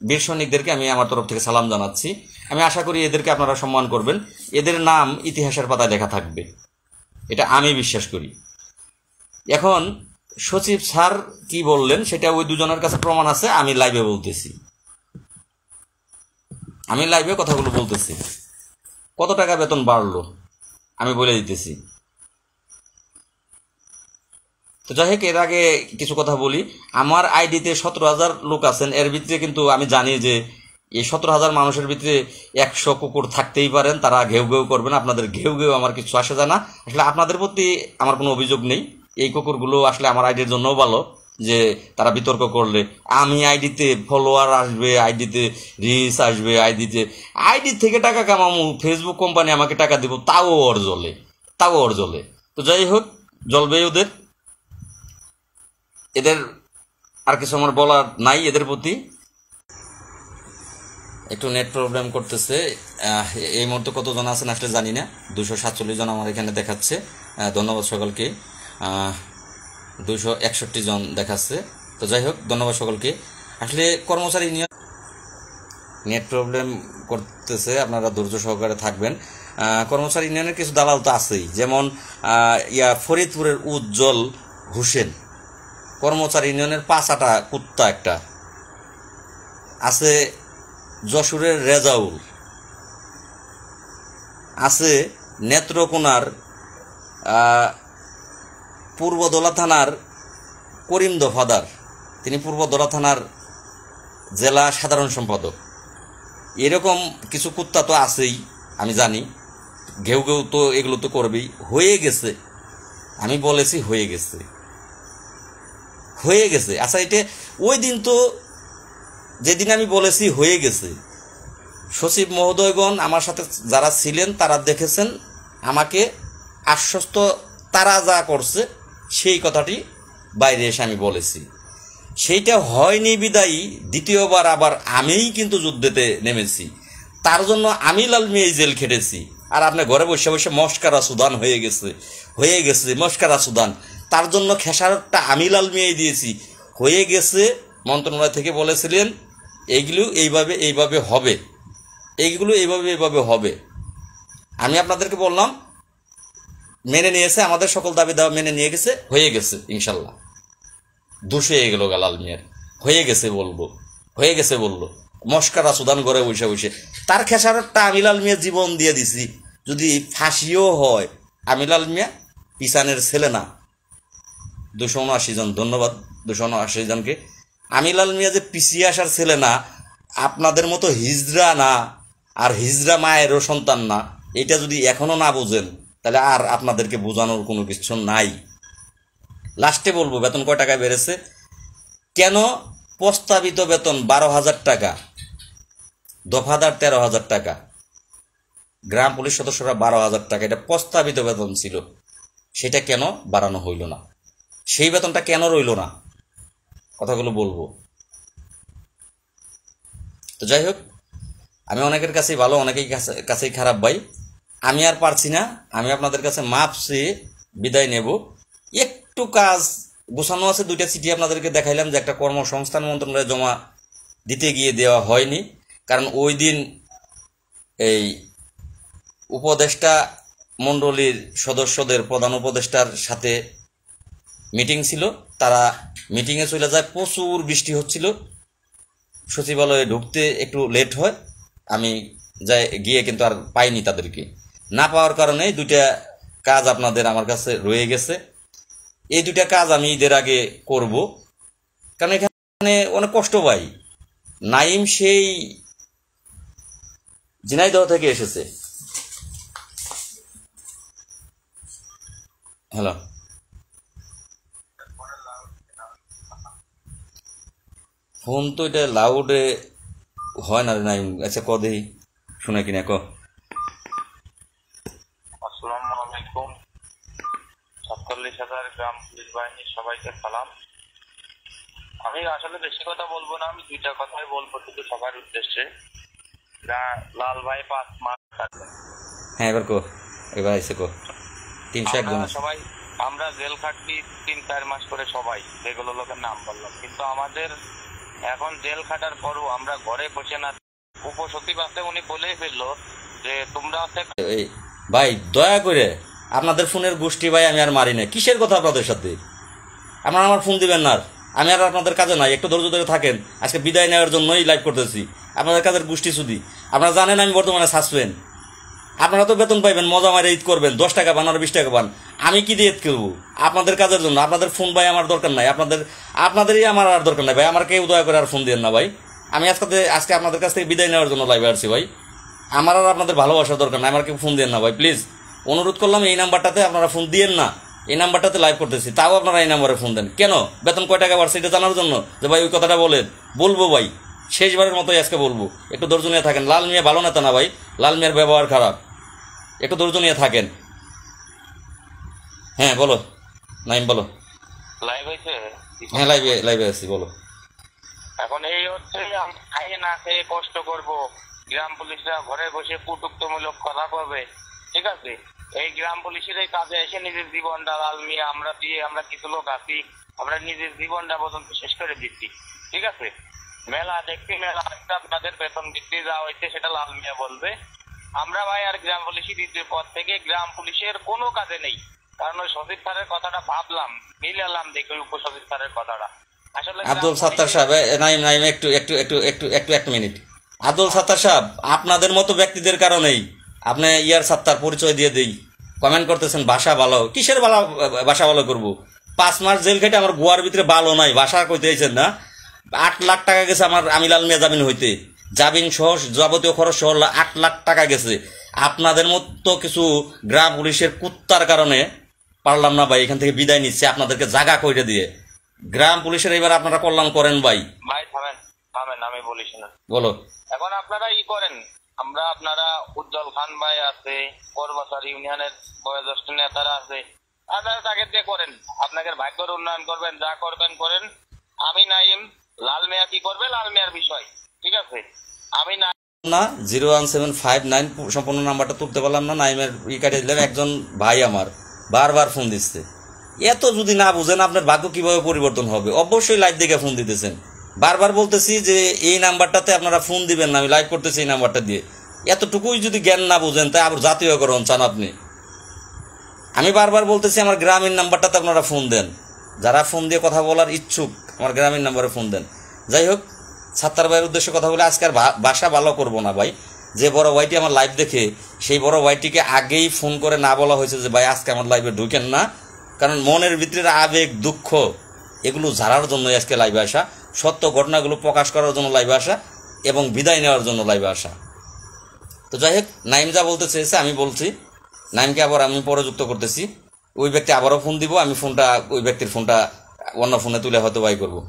বীর সৈনিকদেরকে আমি আমার তরফ থেকে সালাম জানাচ্ছি। আমি আশা করি এদেরকে আপনারা সম্মান করবেন, এদের নাম ইতিহাসের পাতায় লেখা থাকবে, এটা আমি বিশ্বাস করি। এখন সচিব স্যার কি বললেন সেটা ওই দুজনের কাছে প্রমাণ আছে, আমি লাইভে বলতেছি, আমি লাইভে কথাগুলো বলতেছি। কত টাকা বেতন বাড়লো আমি বলে দিতেছি। তো যাই হোক, এর আগে কিছু কথা বলি। আমার আইডিতে 17,000 লোক আছেন, এর ভিতরে কিন্তু আমি জানি যে এই 17,000 মানুষের ভিতরে 100 কুকুর থাকতেই পারেন, তারা ঘেউ ঘেউ করবেন। আপনাদের ঘেউ ঘেউ আমার কিছু আসে যায় না, আসলে আপনাদের প্রতি আমার কোনো অভিযোগ নেই। এই কুকুরগুলো আসলে আমার আইডির জন্যও ভালো, যে তারা বিতর্ক করলে আমি আইডিতে ফলোয়ার আসবে, আইডিতে রিচ আসবে, আইডি থেকে টাকা কামামু, ফেসবুক কোম্পানি আমাকে টাকা দিব, তাও ওর জ্বলে। তো যাই হোক, জ্বলবে ওদের, এদের আর কিছু আমার বলার নাই এদের প্রতি। একটু নেট প্রবলেম করতেছে, এই মুহূর্তে কতজন আছেন আসলে জানি না। 247 জন আমার এখানে দেখাচ্ছে, ধন্যবাদ সকলকে। 261 জন দেখাচ্ছে। তো যাই হোক, ধন্যবাদ সকলকে। আসলে কর্মচারী নিয়ে নেট প্রবলেম করতেছে, আপনারা ধৈর্য সহকারে থাকবেন। কর্মচারী ইউনিয়নের কিছু দালাল তো আছেই, যেমন ফরিদপুরের উজ্জ্বল হোসেন, কর্মচারী ইউনিয়নের 5 আটা কুত্তা একটা আছে। যশোরের রেজাউল আছে, নেত্রকোনার পূর্বদলা থানার করিম দফাদার, তিনি পূর্বদলা থানার জেলা সাধারণ সম্পাদক। এরকম কিছু কুত্তা তো আছেই, আমি জানি। ঘেউ ঘেউ তো এগুলো তো করবেই। হয়ে গেছে, আমি বলেছি হয়ে গেছে। আচ্ছা, এটা ওই দিন তো যেদিন আমি বলেছি হয়ে গেছে, সচিব মহোদয়গণ আমার সাথে যারা ছিলেন তারা দেখেছেন, আমাকে আশ্বস্ত, তারা যা করছে সেই কথাটি বাইরে এসে আমি বলেছি। সেইটা হয়নি বিদায়ী দ্বিতীয়বার আবার আমিই কিন্তু যুদ্ধেতে নেমেছি। তার জন্য আমি লাল মিয়াই জেল খেটেছি, আর আপনার ঘরে বসে বসে মস্কারা সুদান হয়ে গেছে মস্কারা সুদান। তার জন্য খেসারতটা আমি লাল মিয়াই দিয়েছি। হয়ে গেছে, মন্ত্রণালয় থেকে বলেছিলেন এইগুলো এইভাবে হবে। আমি আপনাদেরকে বললাম, মেনে নিয়েছে, আমাদের সকল দাবি দাওয়া মেনে নিয়ে গেছে, হয়ে গেছে ইনশাল্লাহ। দোষ হয়ে গেল লাল মিয়ার, হয়ে গেছে বললো মস্কারা সুদান ঘরে বসে। তার খেসারতটা আমি লাল মিয়া জীবন দিয়ে দিছি। যদি ফাঁসিও হয়, আমি লাল মিয়া পিছানের ছেলে না। 279 জন, ধন্যবাদ 279 জনকে। আমি লাল মিয়া যে পিছিয়ে আসার ছেলে না, আপনাদের মতো হিজড়া না, আর হিজড়া মায়েরও সন্তান না। এটা যদি এখনো না বোঝেন, তাহলে আর আপনাদেরকে বোঝানোর কোনো কিছু নাই। লাস্টে বলবো, বেতন কয় টাকায় বেড়েছে, কেন প্রস্তাবিত বেতন 12,000 টাকা, দফাদার 13,000 টাকা, গ্রাম পুলিশ সদস্যরা 12,000 টাকা, এটা প্রস্তাবিত বেতন ছিল। সেটা কেন বাড়ানো হইল না, সেই বেতনটা কেন রইল না, কথাগুলো বলবো। তো যাই হোক, আমি অনেকের কাছেই ভালো, অনেকেই কাছেই খারাপ ভাই। আমি আর পারছি না, আমি আপনাদের কাছে মাপ চেয়ে বিদায় নেব। একটু কাজ গোছানো আছে, 2টা চিঠি আপনাদেরকে দেখাইলাম, যে একটা কর্মসংস্থান মন্ত্রণালয়ে জমা দিতে গিয়ে দেওয়া হয়নি, কারণ ওই দিন এই উপদেষ্টা মণ্ডলীর সদস্যদের প্রধান উপদেষ্টার সাথে মিটিং ছিল, তারা মিটিংয়ে চলে যায়, প্রচুর বৃষ্টি হচ্ছিল, সচিবালয়ে ঢুকতে একটু লেট হয়। আমি গিয়ে কিন্তু আর পাইনি, তাদেরকে না পাওয়ার কারণে 2টা কাজ আপনাদের আমার কাছে রয়ে গেছে। এই 2টা কাজ আমি ঈদের আগে করব, কারণ এখানে অনেক কষ্ট পাই। নাইম সেই ঝিনাইদহ থেকে এসেছে। হ্যালো, ফোন তো এটা লাউডে হয় না রে নাইম। আচ্ছা, কদেই শুনে কিনা ক। আসসালামু আলাইকুম। 47,000 গ্রাম পুলিশ বাহিনীর সবাইকে সালাম। আমি আসলে বেশি কথা বলবো না, আমি 2টা কথাই বলবো শুধু সবার উদ্দেশ্যে। লাল ভাই 5 মাস থাকবে। হ্যাঁ, এবার কো, এবার এসে কো। 301 জন সবাই আমরা জেল খাটছি 3-4 মাস করে সবাই, যেগুলো লোকের নাম বললাম, কিন্তু আমাদের এখন জেল খাটার পরও আমরা ঘরে বসে না। উপসচিব আছে, উনি বলেই ফেললো যে তোমরা হচ্ছে ভাই দয়া করে আপনাদের ফোনের গোষ্ঠী ভাই আমি আর মারি না। কিসের কথা আপনাদের সাথে? আপনারা আমার ফোন দিবেন না, আমি আর আপনাদের কাজে নাই। একটু ধৈর্য ধরে থাকেন। আজকে বিদায় নেওয়ার জন্যই লাইভ করতেছি। আপনাদের কাজের গোষ্ঠী শুধু আপনারা জানেন আমি বর্তমানে সাসপেন্ড। আপনারা তো বেতন পাইবেন, মজা মারে ঈদ করবেন, 10 টাকা পান আর 20 টাকা পান। আমি কি দিয়ে ঈদ করবো? আপনাদের কাজের জন্য। আপনাদের ফোন ভাই আমার দরকার নাই, আপনাদেরই আমার আর দরকার নাই ভাই। আমার কেউ দয়া করে আর ফোন দিয়েন না ভাই। আমি আজকে আপনাদের কাছ থেকে বিদায় নেওয়ার জন্য লাইভে আসছি ভাই। আমার আর আপনাদের ভালোবাসার দরকার নাই, আমার কেউ ফোন দিয়েন না ভাই প্লিজ। অনুরোধ করলাম এই নাম্বারটাতে আপনারা ফোন দিয়েন না। এই নাম্বারটাতে লাইভ করতেছি, তাও আপনারা এই নাম্বারে ফোন দেন কেন? বেতন কয় টাকা বাড়ছে এটা জানার জন্য যে ভাই ওই কথাটা বলেন। বলবো ভাই, শেষবারের মতোই আজকে বলবো, একটু ধৈর্য নিয়ে থাকেন। লাল মিয়া ভালো নেতা না ভাই, লাল মিয়ার ব্যবহার খারাপ, একটু ধৈর্য নিয়ে থাকেন। হ্যাঁ বলো নাইম, বলো। লাইভ হয়েছে? হ্যাঁ লাইভে আছি, বলো। এখন এই হচ্ছে খাইয়ে না খেয়ে কষ্ট করব, গ্রাম পুলিশরা ঘরে বসে কটুক্তিমূলক কথা করবে, ঠিক আছে? এই গ্রাম পুলিশের এই কাজে এসে নিজের জীবনটা লাল মিয়া আমরা কিছু লোক আছি, আমরা নিজের জীবনটা পর্যন্ত শেষ করে দিচ্ছি, ঠিক আছে? মেলা দেখছি, মেলা আপনাদের বেতন বৃদ্ধি যা হয়েছে সেটা লাল মিয়া বলবে। আমরা ভাই আর গ্রাম পুলিশই দ্বিতীয় পদ থেকে গ্রাম পুলিশের কোনো কাজে নেই। কারণ ওই সচিব স্যারের কথাটা ভাবলাম, মিলালাম দেখি ওই উপসচিব স্যারের কথাটা। আসলে আব্দুল সাত্তার সাহেব, নাইম একটু এক মিনিট। আব্দুল সাত্তার সাহেব, আপনাদের মতো ব্যক্তিদের কারণেই আপনি ইয়ার সাত্তার পরিচয় দিয়ে দেই কমেন্ট করতেছেন বাসা ভালো। কিসের বাসা ভালো করবো? 5 মাস জেল খেটে আমার গোয়ার ভিতরে ভালো নাই, বাসা কইতে আইছেন না? 8 লাখ টাকা গেছে আমার আমি লাল মিয়া জামিন হইতে, জামিন সহ যাবতীয় খরচ সহ 8 লাখ টাকা গেছে। আপনাদের মতো কিছু গ্রাম পুলিশের কুত্তার কারণে পারলাম না ভাই, এখান থেকে বিদায় নিচ্ছে আপনাদেরকে জায়গা কইরে দিয়ে। গ্রাম পুলিশের এবার আপনারা কল্যাণ করেন ভাই। ভাই থামেন, আমি বলিস না, বলো। এখন আপনারা করেন, আপনারা উজ্জ্বল খান ভাই আছে, করবাসার ইউনিয়নের বয়োজ্যেষ্ঠ নেতারা আছে, আপনারা তাকে দিয়ে করেন, আপনাদের ভাগ্যের উন্নয়ন করবেন, যা করবেন করেন। আমি নাইম, লাল মিয়া কি করবে লাল মিয়ার বিষয়, ঠিক আছে? আমি না 01759 সম্পূর্ণ নাম্বারটা তুলতে পারলাম না, নাইমের কাটিয়ে দিলাম। একজন ভাই আমার বারবার ফোন দিচ্ছে। এত যদি না বুঝেন আপনার ভাগ্য কিভাবে পরিবর্তন হবে? অবশ্যই লাইভ দেখে ফোন দিতেছেন। বারবার বলতেছি যে এই নাম্বারটাতে আপনারা ফোন দিবেন না, আমি লাইভ করতেছি এই নাম্বারটা দিয়ে। এতটুকুই যদি জ্ঞান না বুঝেন তাই আবার জাতীয়করণ চান আপনি। আমি বারবার বলতেছি আমার গ্রামীণ নাম্বারটাতে আপনারা ফোন দেন। যারা ফোন দিয়ে কথা বলার ইচ্ছুক আমার গ্রামীণ নাম্বারে ফোন দেন। যাই হোক, সাত্তার ভাইয়ের উদ্দেশ্যে কথা বলে আজকে আর বাসা ভালো করবো না ভাই। যে বড় ভাইটি আমার লাইভ দেখে, সেই বড় ভাইটিকে আগেই ফোন করে না বলা হয়েছে যে ভাই আজকে আমার লাইভে ঢুকেন না, কারণ মনের ভিতরে আবেগ দুঃখ এগুলো ঝাড়ার জন্য আজকে লাইভে আসা, সত্য ঘটনাগুলো প্রকাশ করার জন্য লাইভে আসা এবং বিদায় নেওয়ার জন্য লাইভে আসা। তো যাই হোক, নাইম যা বলতে চেয়েছে আমি বলছি, নাইমকে আবার আমি পরে যুক্ত করতেছি। ওই ব্যক্তি আবারও ফোন দিব, আমি ওই ব্যক্তির ফোনটা অন্য ফোনে তুলে হয়তো বাই করবো।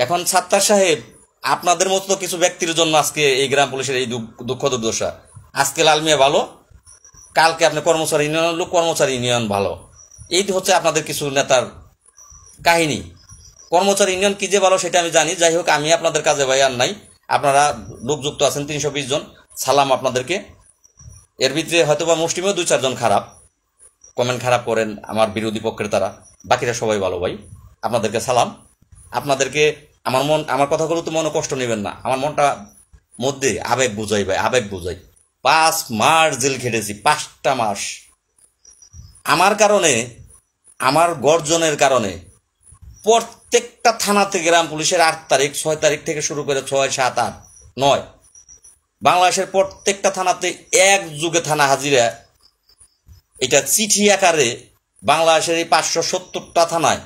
এখন সাত্তার সাহেব, আপনাদের মতো কিছু ব্যক্তির জন্য আজকে এই গ্রাম পুলিশের এই দুঃখ দুর্দশা। আজকে লাল মিয়া ভালো, কালকে আপনি কর্মচারী ইউনিয়ন লোক, কর্মচারী ইউনিয়ন ভালো। এই হচ্ছে আপনাদের কিছু নেতার কাহিনী। কর্মচারী ইউনিয়ন কি যে ভালো সেটা আমি জানি। যাই হোক, আমি আপনাদের কাজে ভাই আর নাই। আপনারা লোকযুক্ত আছেন 320 জন, সালাম আপনাদেরকে। এর ভিতরে হয়তো বা মুষ্টিমেয় 2-4 জন খারাপ কমেন্ট খারাপ করেন আমার বিরোধী পক্ষের, তারা বাকিরা সবাই ভালো ভাই। আপনাদেরকে সালাম। আপনাদেরকে আমার কথাগুলো তো মনে কষ্ট নেবেন না, আমার মনটা মধ্যে আবেগ বুঝাই ভাই, আবেগ বুঝাই। 5 মাস জেল খেটেছি, 5টা মাস আমার কারণে, আমার গর্জনের কারণে। প্রত্যেকটা থানাতে গ্রাম পুলিশের 8 তারিখ 6 তারিখ থেকে শুরু করে 6, 7, 8, 9 বাংলাদেশের প্রত্যেকটা থানাতে একযুগে থানা হাজিরা, এটা চিঠি আকারে বাংলাদেশের এই 570টা থানায়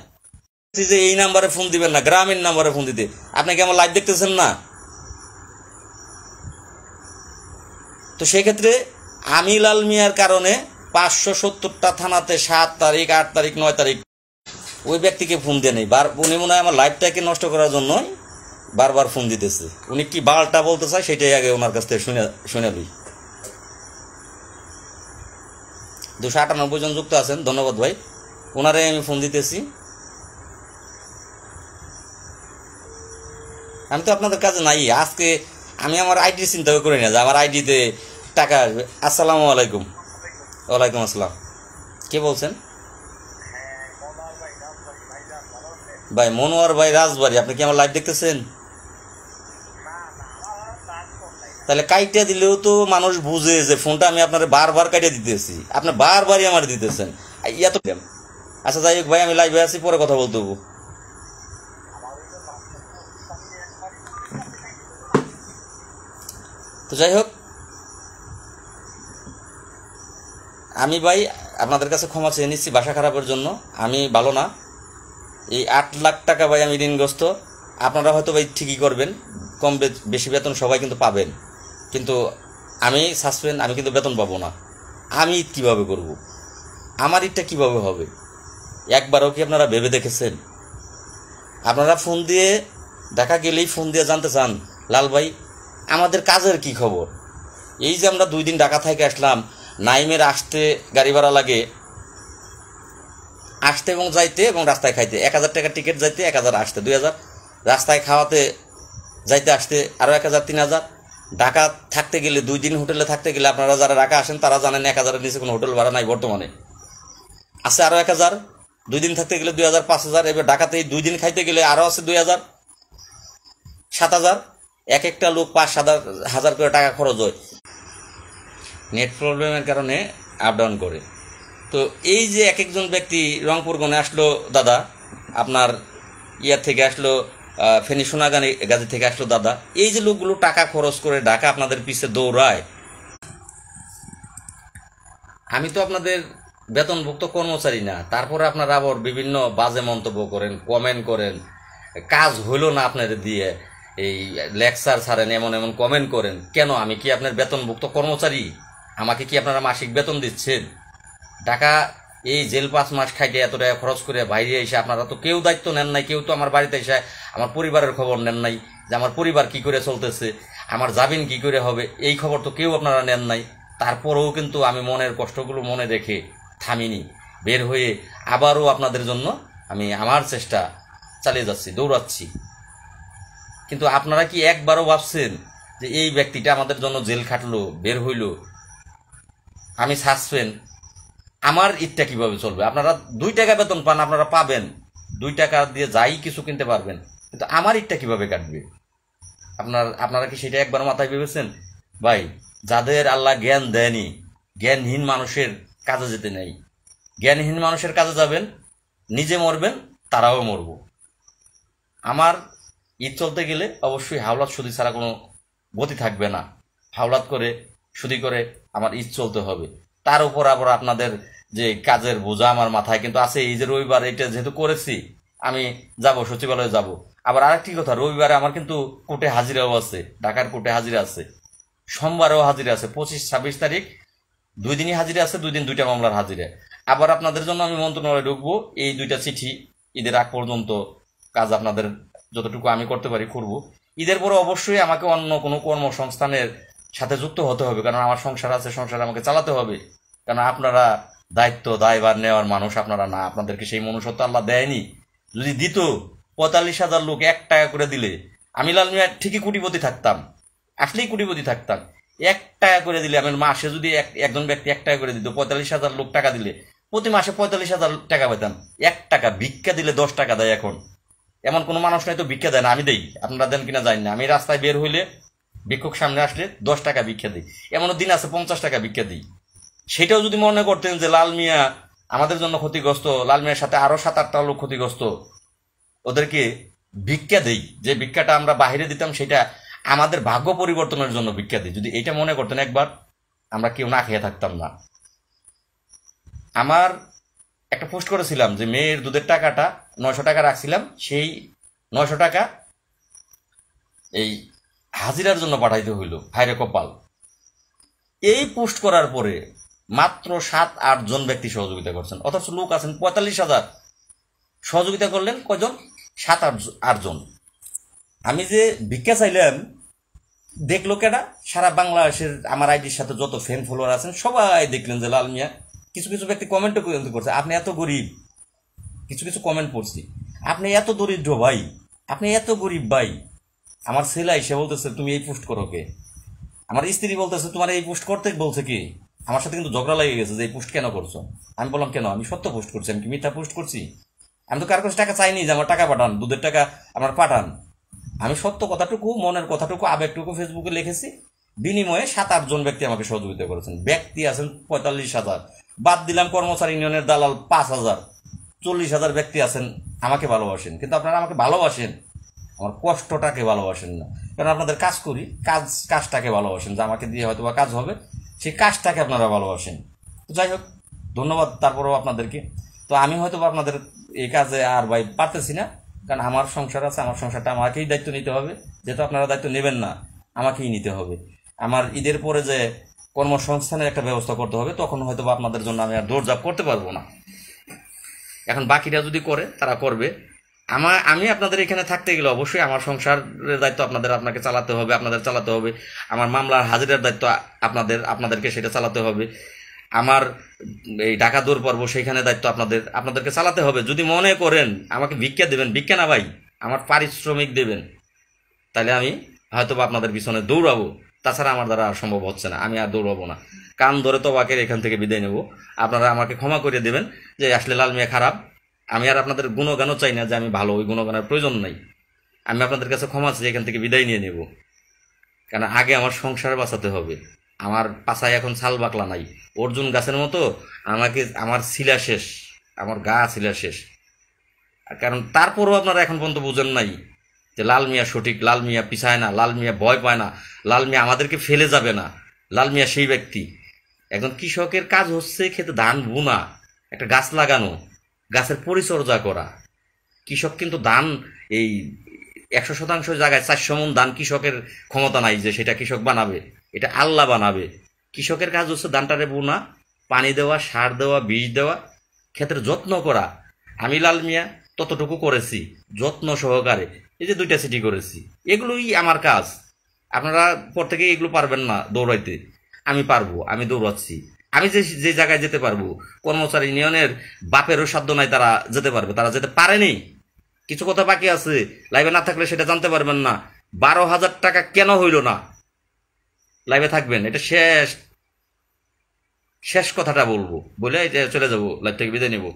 যে এই নাম্বারে ফোন দিবেন না, গ্রামীণ নাম্বারে ফোন দিতে। আপনি কি আমার লাইভ দেখতেছেন না? তো সেক্ষেত্রে আমি লাল মিয়ার কারণে 570টা থানাতে 7 তারিখ 8 তারিখ 9 তারিখ ওই ব্যক্তিকে ফোন দিয়ে নেই। উনি মনে হয় আমার লাইভটাকে নষ্ট করার জন্য বারবার ফোন দিতেছে। উনি কি বালটা বলতে চায় সেটাই আগে ওনার কাছ থেকে শুনে লই। 298 জন যুক্ত আছেন, ধন্যবাদ ভাই। ওনারে আমি ফোন দিতেছি। আমি তো আপনাদের কাছে নাই। আজকে আমি আমার আইডি চিন্তা করি না যে আমার আইডিতে টাকা আসবে। আসসালামু আলাইকুম। ওয়ালাইকুম আসসালাম। কে বলছেন? ভাই মনোয়ার ভাই রাজবাড়ি, আপনি কি আমার লাইভ দেখতেছেন? তাহলে কাইটা দিলেও তো মানুষ বুঝে যে ফোনটা আমি আপনার বারবার কাটিয়ে দিতেছি, আপনি বারবারই আমার দিতেছেন। এত আচ্ছা যাই হোক ভাই, আমি লাইভে আছি, পরে কথা বলতে হবো। তো যাই হোক, আমি ভাই আপনাদের কাছে ক্ষমা চেয়ে নিচ্ছি বাসা খারাপের জন্য। আমি ভালো না। এই 8 লাখ টাকা ভাই আমি ঋণগ্রস্ত। আপনারা হয়তো ভাই ঠিকই করবেন, কম বেশি বেতন সবাই কিন্তু পাবেন, কিন্তু আমি সাসপেন্ড, আমি কিন্তু বেতন পাবো না। আমি ঈদ কীভাবে করব? আমার ঈদটা কীভাবে হবে? একবারও কি আপনারা ভেবে দেখেছেন? আপনারা ফোন দিয়ে দেখা গেলেই ফোন দিয়ে জানতে চান, লাল ভাই আমাদের কাজের কি খবর? এই যে আমরা 2 দিন ঢাকা থেকে আসলাম, নাইমের আসতে গাড়ি ভাড়া লাগে, আসতে এবং যাইতে এবং রাস্তায় খাইতে 1000 টাকা টিকিট, যাইতে 1000, আসতে 2000, রাস্তায় খাওয়াতে যাইতে আসতে আরও 1000, 3000। ঢাকা থাকতে গেলে 2 দিন হোটেলে থাকতে গেলে, আপনারা যারা ঢাকা আসেন তারা জানেন 1000-এর নিচে কোনো হোটেল ভাড়া নাই বর্তমানে। আছে আরও 1000, 2 দিন থাকতে গেলে 2000, 5000। এবার ঢাকাতে 2 দিন খাইতে গেলে আরও আছে 2000, 7000। এক একটা লোক 5-7 হাজার করে টাকা খরচ হয়। নেট প্রবলেমের কারণে আপ ডাউন করে। তো এই যে এক একজন ব্যক্তি রংপুর গণে আসলো দাদা, আপনার ইয়ার থেকে আসলো, ফেনী সোনাগাজী থেকে আসলো দাদা, এই যে লোকগুলো টাকা খরচ করে ঢাকা আপনাদের পিছে দৌড়ায়। আমি তো আপনাদের বেতনভুক্ত কর্মচারী না, তারপরে আপনারা আবার বিভিন্ন বাজে মন্তব্য করেন, কমেন্ট করেন, কাজ হইল না আপনাদের দিয়ে, এই লেকচার ছাড়েন, এমন এমন কমেন্ট করেন। কেন? আমি কি আপনার বেতনভুক্ত কর্মচারী? আমাকে কি আপনারা মাসিক বেতন দিচ্ছেন? টাকা এই জেল 5 মাস খাইতে এত টাকা খরচ করে বাইরে এসে আপনারা তো কেউ দায়িত্ব নেন নাই। কেউ তো আমার বাড়িতে এসে আমার পরিবারের খবর নেন নাই, যে আমার পরিবার কি করে চলতেছে, আমার জামিন কি করে হবে, এই খবর তো কেউ আপনারা নেন নাই। তারপরেও কিন্তু আমি মনের কষ্টগুলো মনে রেখে থামিনি, বের হয়ে আবারও আপনাদের জন্য আমি আমার চেষ্টা চালিয়ে যাচ্ছি, দৌড়াচ্ছি। কিন্তু আপনারা কি একবারও ভাবছেন যে এই ব্যক্তিটা আমাদের জন্য জেল খাটলো, বের হইল, আমি সাসপেন্ড, আমার ঈদটা কিভাবে চলবে? আপনারা 2 টাকা বেতন পান, আপনারা পাবেন 2 টাকা দিয়ে যাই কিছু কিনতে পারবেন, কিন্তু আমার ঈদটা কিভাবে কাটবে? আপনারা কি সেটা একবার মাথায় ভেবেছেন? ভাই, যাদের আল্লাহ জ্ঞান দেয়নি, জ্ঞানহীন মানুষের কাজে যেতে নেই। জ্ঞানহীন মানুষের কাজে যাবেন, নিজে মরবেন, তারাও মরব। আমার ঈদ চলতে গেলে অবশ্যই হাওলাত সুদি ছাড়া কোনো গতি থাকবে না। হাওলাত করে সুদি করে আমার ঈদ চলতে হবে। তার উপর আবার আপনাদের যে কাজের বোঝা আমার মাথায় কিন্তু আছে। এই যে রবিবার এটা যেহেতু করেছি, আমি যাব সচিবালয়ে যাব। আবার আরেকটি কথা, রবিবারে আমার কিন্তু কোর্টে হাজিরাও আছে, ঢাকার কোর্টে হাজিরা আছে, সোমবারেও হাজিরা আছে, 25-26 তারিখ 2 দিনই হাজিরা আছে, 2 দিন 2টা মামলার হাজিরা। আবার আপনাদের জন্য আমি মন্ত্রণালয়ে ঢুকবো। এই 2টা চিঠি ঈদের আগ পর্যন্ত কাজ আপনাদের যতটুকু আমি করতে পারি করব। ঈদের পরে অবশ্যই আমাকে অন্য কোনো কর্মসংস্থানের সাথে যুক্ত হতে হবে, কারণ আমার সংসার আছে, সংসার আমাকে চালাতে হবে। কারণ আপনারা দায়িত্ব দায়ভার নেওয়ার মানুষ আপনারা না, আপনাদেরকে সেই মনুষ্যত্ব আল্লাহ দেয়নি। যদি দিত 45,000 লোক 1 টাকা করে দিলে, আমি লাল মিয়া ঠিকই কোটিপতি থাকতাম, আসলেই কোটিপতি থাকতাম। 1 টাকা করে দিলে, আমার মাসে যদি একজন ব্যক্তি 1 টাকা করে দিত, 45,000 লোক টাকা দিলে প্রতি মাসে 45,000 টাকা পেতাম। 1 টাকা ভিক্ষা দিলে 10 টাকা দেয় এখন। এমন কোনো মানুষ নাই তো ভিক্ষা দেয় না, আমি দেই, আপনারা দেন কিনা জানি না। আমি রাস্তায় বের হইলে ভিক্ষুক সামনে আসলে 10 টাকা ভিক্ষা দিই, এমনও দিন আছে 50 টাকা ভিক্ষা দিই। সেটাও যদি মনে করতেন যে লাল মিয়া আমাদের জন্য ক্ষতিগ্রস্ত, লাল মিয়ার সাথে আরো 7-8টা লোক ক্ষতিগ্রস্ত, ওদেরকে ভিক্ষা দেই, যে ভিক্ষাটা আমরা বাহিরে দিতাম সেটা আমাদের ভাগ্য পরিবর্তনের জন্য ভিক্ষা দিই, যদি এটা মনে করতেন একবার, আমরা কেউ না খেয়ে থাকতাম না। আমার একটা পোস্ট করেছিলাম যে মেয়ের দুধের টাকাটা 900 টাকা রাখছিলাম, সেই 900 টাকা এই হাজিরার জন্য পাঠাইতে হইল, হায়রে কপাল। এই পোস্ট করার পরে মাত্র 7-8 জন ব্যক্তি সহযোগিতা করছেন, অথচ লোক আছেন 45,000। সহযোগিতা করলেন কয়জন? 7-8 জন। আমি যে ভিক্ষা চাইলাম, দেখলো কেডা? সারা বাংলাদেশের আমার আইডির সাথে যত ফ্যান ফলোয়ার আছেন সবাই দেখলেন যে লাল মিয়া। কিছু কিছু ব্যক্তি কমেন্টও করছে, আপনি এত গরিব। কিছু কিছু কমেন্ট পড়ছি, আপনি এত দরিদ্র ভাই, আপনি এত গরিব ভাই। আমার ছেলে এসে বলতেছে তুমি এই পোস্ট করো কে? আমার স্ত্রী বলতেছে তোমার এই পোস্ট করতে বলছে কি? আমার সাথে কিন্তু ঝগড়া লেগে গেছে যে এই পোস্ট কেন করছো। আমি বললাম কেন? আমি সত্য পোস্ট করছি, আমি কি মিথ্যা পোস্ট করছি? আমি তো কার কাছে টাকা চাইনি যে আমার টাকা পাঠান, দুধের টাকা আমার পাঠান। আমি সত্য কথাটুকু, মনের কথাটুকু, আবেগটুকু ফেসবুকে লিখেছি। বিনিময়ে 7-8 জন ব্যক্তি আমাকে সহযোগিতা করেছেন। ব্যক্তি আছেন 45,000, বাদ দিলাম কর্মচারী ইউনিয়নের দালাল 5,000, 40,000 ব্যক্তি আছেন আমাকে ভালোবাসেন। কিন্তু আপনারা আমাকে ভালোবাসেন, আমার কষ্টটাকে ভালোবাসেন না। কারণ আপনাদের কাজ করি, কাজটাকে ভালোবাসেন, যে আমাকে দিয়ে হয়তো বা কাজ হবে, সেই কাজটাকে আপনারা ভালোবাসেন। তো যাই হোক, ধন্যবাদ তারপরেও আপনাদেরকে। তো আমি হয়তো বা আপনাদের এই কাজে আর ভাই পারতেছি না, কারণ আমার সংসার আছে, আমার সংসারটা আমাকেই দায়িত্ব নিতে হবে। যেহেতু আপনারা দায়িত্ব নেবেন না, আমাকেই নিতে হবে। আমার ঈদের পরে যে কর্মসংস্থানের একটা ব্যবস্থা করতে হবে, তখন হয়তো বা আপনাদের জন্য আমি আর দৌড়ঝাঁপ করতে পারবো না। এখন বাকিরা যদি করে, তারা করবে। আমি আপনাদের এখানে থাকতে গেলে অবশ্যই আমার সংসারের দায়িত্ব আপনাকে চালাতে হবে, আপনাদের চালাতে হবে। আমার মামলার হাজিরার দায়িত্ব আপনাদেরকে সেটা চালাতে হবে। আমার এই ঢাকা দৌড় পর্ব, সেইখানে দায়িত্ব আপনাদেরকে চালাতে হবে। যদি মনে করেন আমাকে ভিক্ষা দেবেন, ভিক্ষা না ভাই, আমার পারিশ্রমিক দেবেন, তাহলে আমি হয়তো বা আপনাদের পিছনে দৌড়াবো। তাছাড়া আমার দ্বারা আর সম্ভব হচ্ছে না, আমি আর দৌড়াবো না। কান ধরে তবাকের এখান থেকে বিদায় নেব। আপনারা আমাকে ক্ষমা করে দেবেন যে আসলে লাল মিয়া খারাপ। আমি আর আপনাদের গুণগানও চাই না যে আমি ভালো, ওই গুণগানের প্রয়োজন নাই। আমি আপনাদের কাছে ক্ষমা চাই, এখান থেকে বিদায় নিয়ে নেব। কারণ আগে আমার সংসার বাঁচাতে হবে। আমার পাছায় এখন ছাল বাকলা নাই, অর্জুন গাছের মতো আমার শিলা শেষ, আমার গা শিলা শেষ। কারণ তারপরও আপনারা এখন পর্যন্ত বুঝেন নাই যে লাল মিয়া সঠিক, লাল মিয়া পিছায় না, লাল মিয়া ভয় পায় না, লাল মিয়া আমাদেরকে ফেলে যাবে না। লাল মিয়া সেই ব্যক্তি। একজন কৃষকের কাজ হচ্ছে খেতে ধান বোনা, একটা গাছ লাগানো, গাছের পরিচর্যা করা। কৃষক কিন্তু ধান এই 100% জায়গায় 400 মণ ধান কৃষকের ক্ষমতা নাই যে সেটা কৃষক বানাবে, এটা আল্লাহ বানাবে। কৃষকের কাজ হচ্ছে ধানটারে বোনা, পানি দেওয়া, সার দেওয়া, বীজ দেওয়া, ক্ষেতের যত্ন করা। আমি লাল মিয়া ততটুকু করেছি যত্ন সহকারে। এই যে 2টা সিটি করেছি, এগুলোই আমার কাজ। আপনারা পর থেকে এগুলো পারবেন না দৌড়াইতে, আমি পারবো, আমি দৌড়াচ্ছি। আমি যে জায়গায় যেতে পারবো, কর্মচারী ইউনিয়নের বাপেরও সাধ্য নাই তারা যেতে পারবে, তারা যেতে পারেনি। কিছু কথা বাকি আছে, লাইভে না থাকলে সেটা জানতে পারবেন না। 12,000 টাকা কেন হইল না? লাইভে থাকবেন, এটা শেষ কথাটা বলবো, বলে চলে যাবো, লাইভ থেকে বিদায় নেব।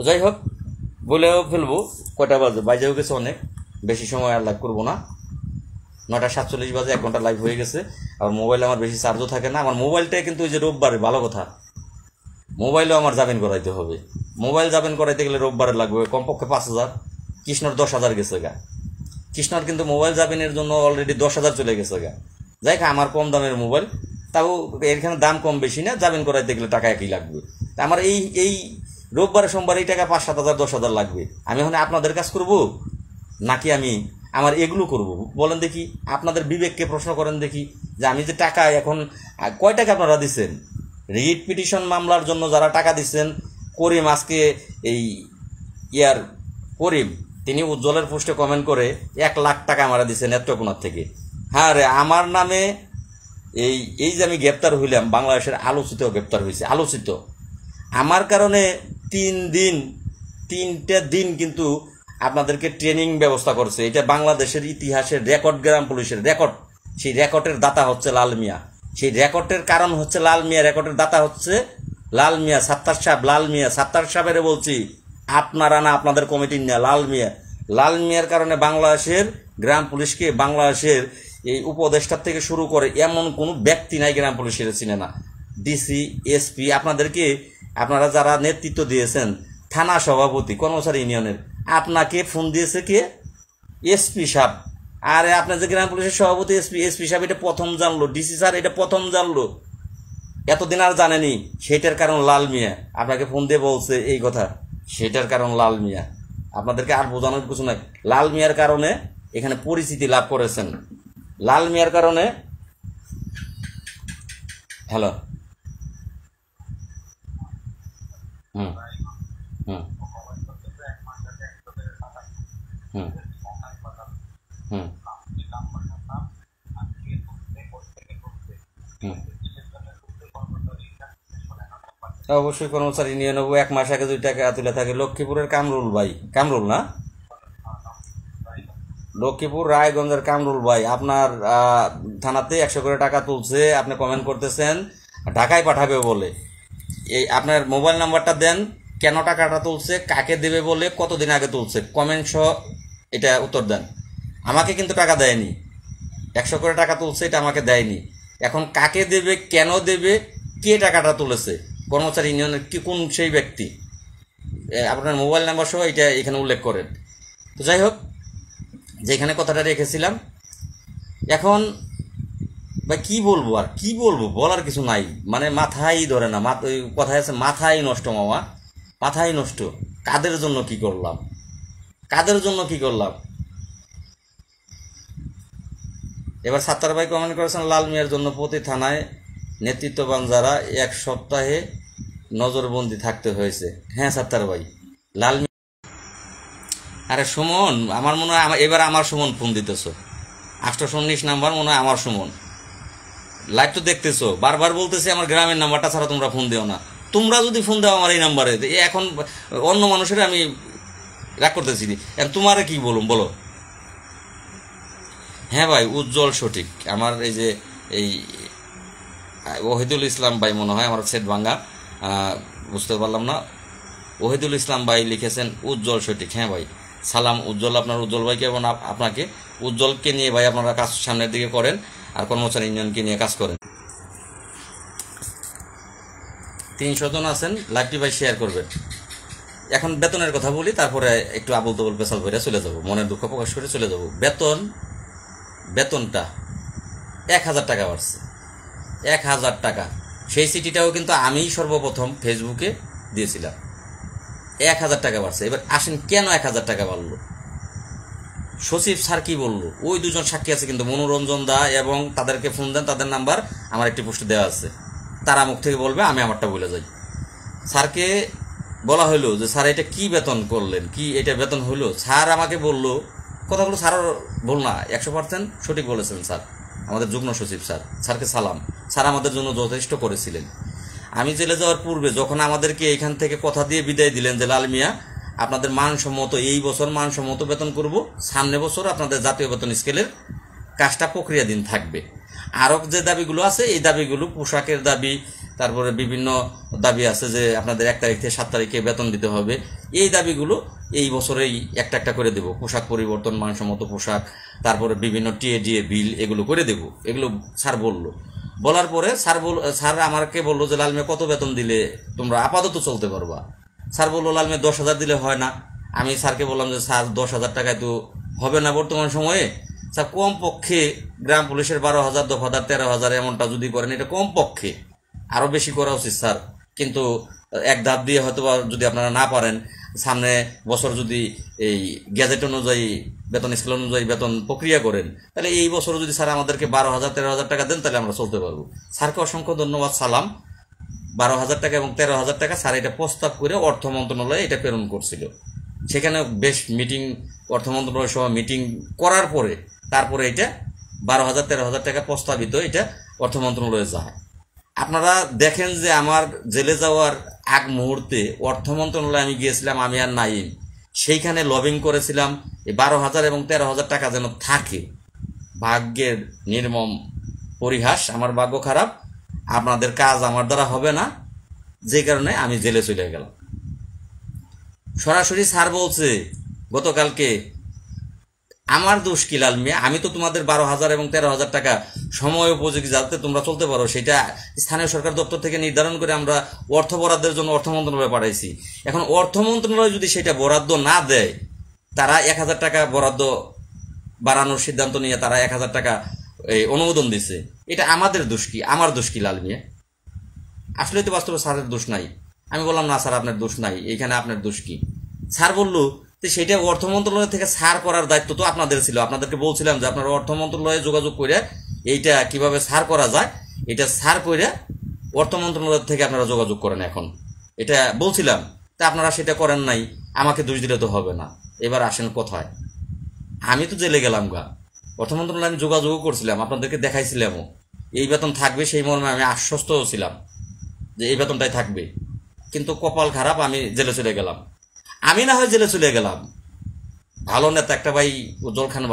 যাই হোক, বলেও ফেলবো। কয়টা বাজে? বাজেও গেছে অনেক, বেশি সময় আর লাইভ করবো না। 9:47 বাজে, 1 ঘন্টা লাইভ হয়ে গেছে। আর মোবাইলে আমার বেশি চার্জও থাকে না। আমার মোবাইলটাই কিন্তু ওই যে রোববারে, ভালো কথা, মোবাইলেও আমার জামিন করাইতে হবে। মোবাইল জামিন করাইতে গেলে রোববারে লাগবে কমপক্ষে 5,000। কৃষ্ণর 10,000 গেছে গা। কৃষ্ণর কিন্তু মোবাইল জামিনের জন্য অলরেডি 10,000 চলে গেছে গা। যাই আমার কম দামের মোবাইল, তাও এখানে দাম কম বেশি না, জামিন করাইতে গেলে টাকা একই লাগবে। আমার এই রোববারে সোমবার এই টাকা 5-7 হাজার 10,000 লাগবে। আমি এখন আপনাদের কাজ করব নাকি আমি আমার এগুলো করব? বলেন দেখি, আপনাদের বিবেককে প্রশ্ন করেন দেখি, যে আমি যে টাকা এখন কয় টাকা আপনারা দিচ্ছেন রিট পিটিশন মামলার জন্য, যারা টাকা দিচ্ছেন। করিম আজকে করিম তিনি উজ্জ্বলের পোস্টে কমেন্ট করে 1 লাখ টাকা আমরা দিচ্ছেন নেত্রকোনার থেকে। হ্যাঁ রে, আমার নামে এই যে আমি গ্রেপ্তার হইলাম, বাংলাদেশের আলোচিত গ্রেপ্তার হয়েছে, আলোচিত। আমার কারণে 3টা দিন কিন্তু আপনাদেরকে ট্রেনিং ব্যবস্থা করছে। এটা বাংলাদেশের ইতিহাসের রেকর্ড, গ্রাম পুলিশের রেকর্ড। সেই রেকর্ডের দাতা হচ্ছে লাল মিয়া। সেই রেকর্ডের কারণ হচ্ছে লাল মিয়া, রেকর্ডের দাতা হচ্ছে লাল মিয়া, সাত্তার সাহেব। লাল মিয়া, সাত্তার সাহেবের বলছি, আপনারা না, আপনাদের কমিটির না, লাল মিয়া। লাল মিয়ার কারণে বাংলাদেশের গ্রাম পুলিশকে, বাংলাদেশের এই উপদেষ্টার থেকে শুরু করে এমন কোনো ব্যক্তি নাই গ্রাম পুলিশের চিনে না। ডিসি, এসপি, আপনারা যারা নেতৃত্ব দিয়েছেন, থানা সভাপতি, কর্মচারী ইউনিয়নের, আপনাকে ফোন দিয়েছে কে? এসপি সাহেব। আরে আপনার যে গ্রাম পুলিশের সভাপতি এসপি সাহেব এটা প্রথম জানলো, ডিসি স্যার এটা প্রথম জানলো, এতদিন আর জানেনি। সেটার কারণ লাল মিয়া আপনাকে ফোন দিয়ে বলছে এই কথা, সেটার কারণ লাল মিয়া। আপনাদেরকে আর বোঝানোর কিছু নাই। লাল মিয়ার কারণে এখানে পরিচিতি লাভ করেছেন, লাল মিয়ার কারণে। হ্যালো, হুম হুম হুম হুম হুম অবশ্যই কর্মচারী নিয়ে নেবো। 1 মাস আগে 2 টাকা তুলে থাকে। লক্ষ্মীপুরের কামরুল ভাই, কামরুল না, লক্ষ্মীপুর রায়গঞ্জের কামরুল ভাই, আপনার থানাতে 100 করে টাকা তুলছে। আপনি কমেন্ট করতেছেন ঢাকায় পাঠাবে বলে। এই আপনার মোবাইল নাম্বারটা দেন, কেন টাকাটা তুলছে, কাকে দেবে বলে কতদিন আগে তুলছে, কমেন্ট সহ এটা উত্তর দেন। আমাকে কিন্তু টাকা দেয়নি, 100 করে টাকা তুলছে, এটা আমাকে দেয়নি। এখন কাকে দেবে, কেন দেবে, কে টাকাটা তুলেছে, কর্মচারী ইউনিয়নের কি কোন সেই ব্যক্তি, আপনার মোবাইল নাম্বার সহ এটা এখানে উল্লেখ করেন। তো যাই হোক, যেখানে কথাটা রেখেছিলাম, এখন ভাই কি বলবো, আর কি বলবো, বলার কিছু নাই, মানে মাথাই ধরে না। ওই কথায় আছে মাথাই নষ্ট মামা, মাথাই নষ্ট। কাদের জন্য কি করলাম, কাদের জন্য কি করলাম। এবার সাত্তার ভাই কমেন্ট করেছেন, লাল মিয়ার জন্য প্রতি থানায় নেতৃত্ববান যারা 1 সপ্তাহে নজরবন্দি থাকতে হয়েছে। হ্যাঁ সাত্তার ভাই, লাল মিয়া। আরে সুমন, আমার মনে হয় এবার আমার সুমন ফোন দিতেছ, 819 নাম্বার মনে হয় আমার সুমন। লাইভ তো দেখতেছো, বারবার বলতেছি আমার গ্রামের নাম্বারটা ছাড়া তোমরা ফোন দিও না। তোমরা যদি ফোন দাও আমার এই নাম্বারে, এখন অন্য মানুষের আমি রাগ করতেছি, তোমার কি বলুন বলো। হ্যাঁ ভাই, উজ্জ্বল সঠিক। আমার এই যে এই ওহিদুল ইসলাম ভাই মনে হয়, আমার সেট ভাঙ্গা, বুঝতে পারলাম না। ওহিদুল ইসলাম ভাই লিখেছেন উজ্জ্বল সঠিক। হ্যাঁ ভাই, সালাম উজ্জ্বল, আপনার উজ্জ্বল ভাইকে এবং আপনাকে। উজ্জ্বলকে নিয়ে ভাই আপনারা কাজ সামনের দিকে করেন, আর কর্মচারী ইউনিয়নকে নিয়ে কাজ করেন। 300 জন আছেন, লাইভটি ভাই শেয়ার করবেন। এখন বেতনের কথা বলি, তারপরে একটু আবল তবল পেশাল ভরে চলে যাব, মনের দুঃখ প্রকাশ করে চলে যাব। বেতনটা 1000 টাকা বাড়ছে, 1000 টাকা। সেই চিঠিটাও কিন্তু আমিই সর্বপ্রথম ফেসবুকে দিয়েছিলাম। 1000 টাকা বাড়ছে। এবার আসেন, কেন 1000 টাকা বাড়লো? সচিব স্যার কি বললো, ওই দুজন সাক্ষী আছে কিন্তু, মনোরঞ্জন দা, এবং তাদেরকে ফোন দেন, তাদের নাম্বার আমার একটি পোস্টে দেওয়া আছে। তারা মুখ থেকে বলবে, আমি আমারটা বলে যাই। স্যারকে বলা হইলো যে স্যার এটা কি বেতন করলেন, কি এটা বেতন হইলো? স্যার আমাকে বললো, কথাগুলো স্যার বল না, 100% সঠিক বলেছেন স্যার, আমাদের যুগ্ম সচিব স্যার, স্যারকে সালাম। স্যার আমাদের জন্য যথেষ্ট করেছিলেন। আমি জেলে যাওয়ার পূর্বে যখন আমাদেরকে এখান থেকে কথা দিয়ে বিদায় দিলেন যে লাল মিয়া, আপনাদের মানসম্মত এই বছর মানসম্মত বেতন করব, সামনে বছর আপনাদের জাতীয় বেতন স্কেলের কাজটা প্রক্রিয়াধীন থাকবে। আরও যে দাবিগুলো আছে, এই দাবিগুলো পোশাকের দাবি, তারপরে বিভিন্ন দাবি আছে যে আপনাদের 1 তারিখ থেকে 7 তারিখে বেতন দিতে হবে। এই দাবিগুলো এই বছরেই একটা একটা করে দেব। পোশাক পরিবর্তন, মানসম্মত পোশাক, তারপরে বিভিন্ন টিএডিএ বিল, এগুলো করে দেব। এগুলো স্যার বললো। বলার পরে স্যার আমাকে বললো যে লাল মিয়া কত বেতন দিলে তোমরা আপাতত চলতে পারবা? স্যার বললো লাল মিয়া 10,000 দিলে হয় না। আমি স্যারকে বললাম যে স্যার 10,000 টাকায় তো হবে না বর্তমান সময়ে। স্যার কমপক্ষে গ্রাম পুলিশের 12,000, 10,000, 13,000 এমনটা যদি করেন, এটা কমপক্ষে, আরও বেশি করা উচিত স্যার। কিন্তু এক ধাপ দিয়ে হয়তো যদি আপনারা না পারেন, সামনে বছর যদি এই গ্যাজেট অনুযায়ী, বেতন স্কেল অনুযায়ী বেতন প্রক্রিয়া করেন, তাহলে এই বছর যদি স্যার আমাদেরকে 12,000, 13,000 টাকা দেন, তাহলে আমরা চলতে পারবো। স্যারকে অসংখ্য ধন্যবাদ, সালাম। 12,000 টাকা এবং 13,000 টাকা স্যার এটা প্রস্তাব করে অর্থ মন্ত্রণালয়ে এটা প্রেরণ করছিল। সেখানে বেশ মিটিং, অর্থ মন্ত্রণালয়ের সহ মিটিং করার পরে তারপরে এটা 12,000, 13,000 টাকা প্রস্তাবিত এটা অর্থ মন্ত্রণালয়ে যায়। আপনারা দেখেন যে আমার জেলে যাওয়ার আগ মুহূর্তে অর্থ মন্ত্রণালয়ে আমি গিয়েছিলাম, আমি আর নাইম, সেইখানে লবিং করেছিলাম এই 12,000 এবং 13,000 টাকা যেন থাকে। ভাগ্যের নির্মম পরিহাস, আমার ভাগ্য খারাপ, আপনাদের কাজ আমার দ্বারা হবে না, যে কারণে আমি জেলে চলে গেলাম। সরাসরি স্যার বলছে গতকালকে, আমার দোষ কি লাল মিয়া? আমি তো তোমাদের 12,000 এবং 13,000 টাকা সময় উপযোগী যাতে তোমরা চলতে পারো, সেটা স্থানীয় সরকার দপ্তর থেকে নির্ধারণ করে আমরা অর্থ বরাদ্দের জন্য অর্থ মন্ত্রণালয়ে পাঠাইছি। এখন অর্থ মন্ত্রণালয় যদি সেটা বরাদ্দ না দেয়, তারা 1,000 টাকা বরাদ্দ বাড়ানোর সিদ্ধান্ত নিয়ে তারা 1,000 টাকা অনুমোদন দিছে। এটা আমাদের দোষ কি? আমার দোষ কি লাল মিয়া? আসলে তো বাস্তবে স্যারের দোষ নাই। আমি বললাম না স্যার, আপনার দোষ নাই, এইখানে আপনার দোষ কি? স্যার বললো যে সেটা অর্থ মন্ত্রণালয় থেকে সার করার দায়িত্ব তো আপনাদের ছিল। আপনাদেরকে বলছিলাম যে আপনারা অর্থ মন্ত্রণালয়ে যোগাযোগ করে এইটা কিভাবে সার করা যায়, এটা সার করে অর্থ মন্ত্রণালয় থেকে আপনারা যোগাযোগ করেন। এখন এটা বলছিলাম, তা আপনারা সেটা করেন নাই, আমাকে দোষ দিলে তো হবে না। এবার আসেন কোথায়, আমি তো জেলে গেলাম গা, অর্থ মন্ত্রণালয়ে আমি যোগাযোগও করছিলাম, আপনাদেরকে দেখাইছিলামও এই বেতন থাকবে, সেই মর্মে আমি আশ্বস্তও ছিলাম যে এই বেতনটাই থাকবে। কিন্তু কপাল খারাপ, আমি জেলে চলে গেলাম। আমি না হয় জেলে চলে গেলাম, ভালো নেতা একটা ভাই উজ্জ্বল খান,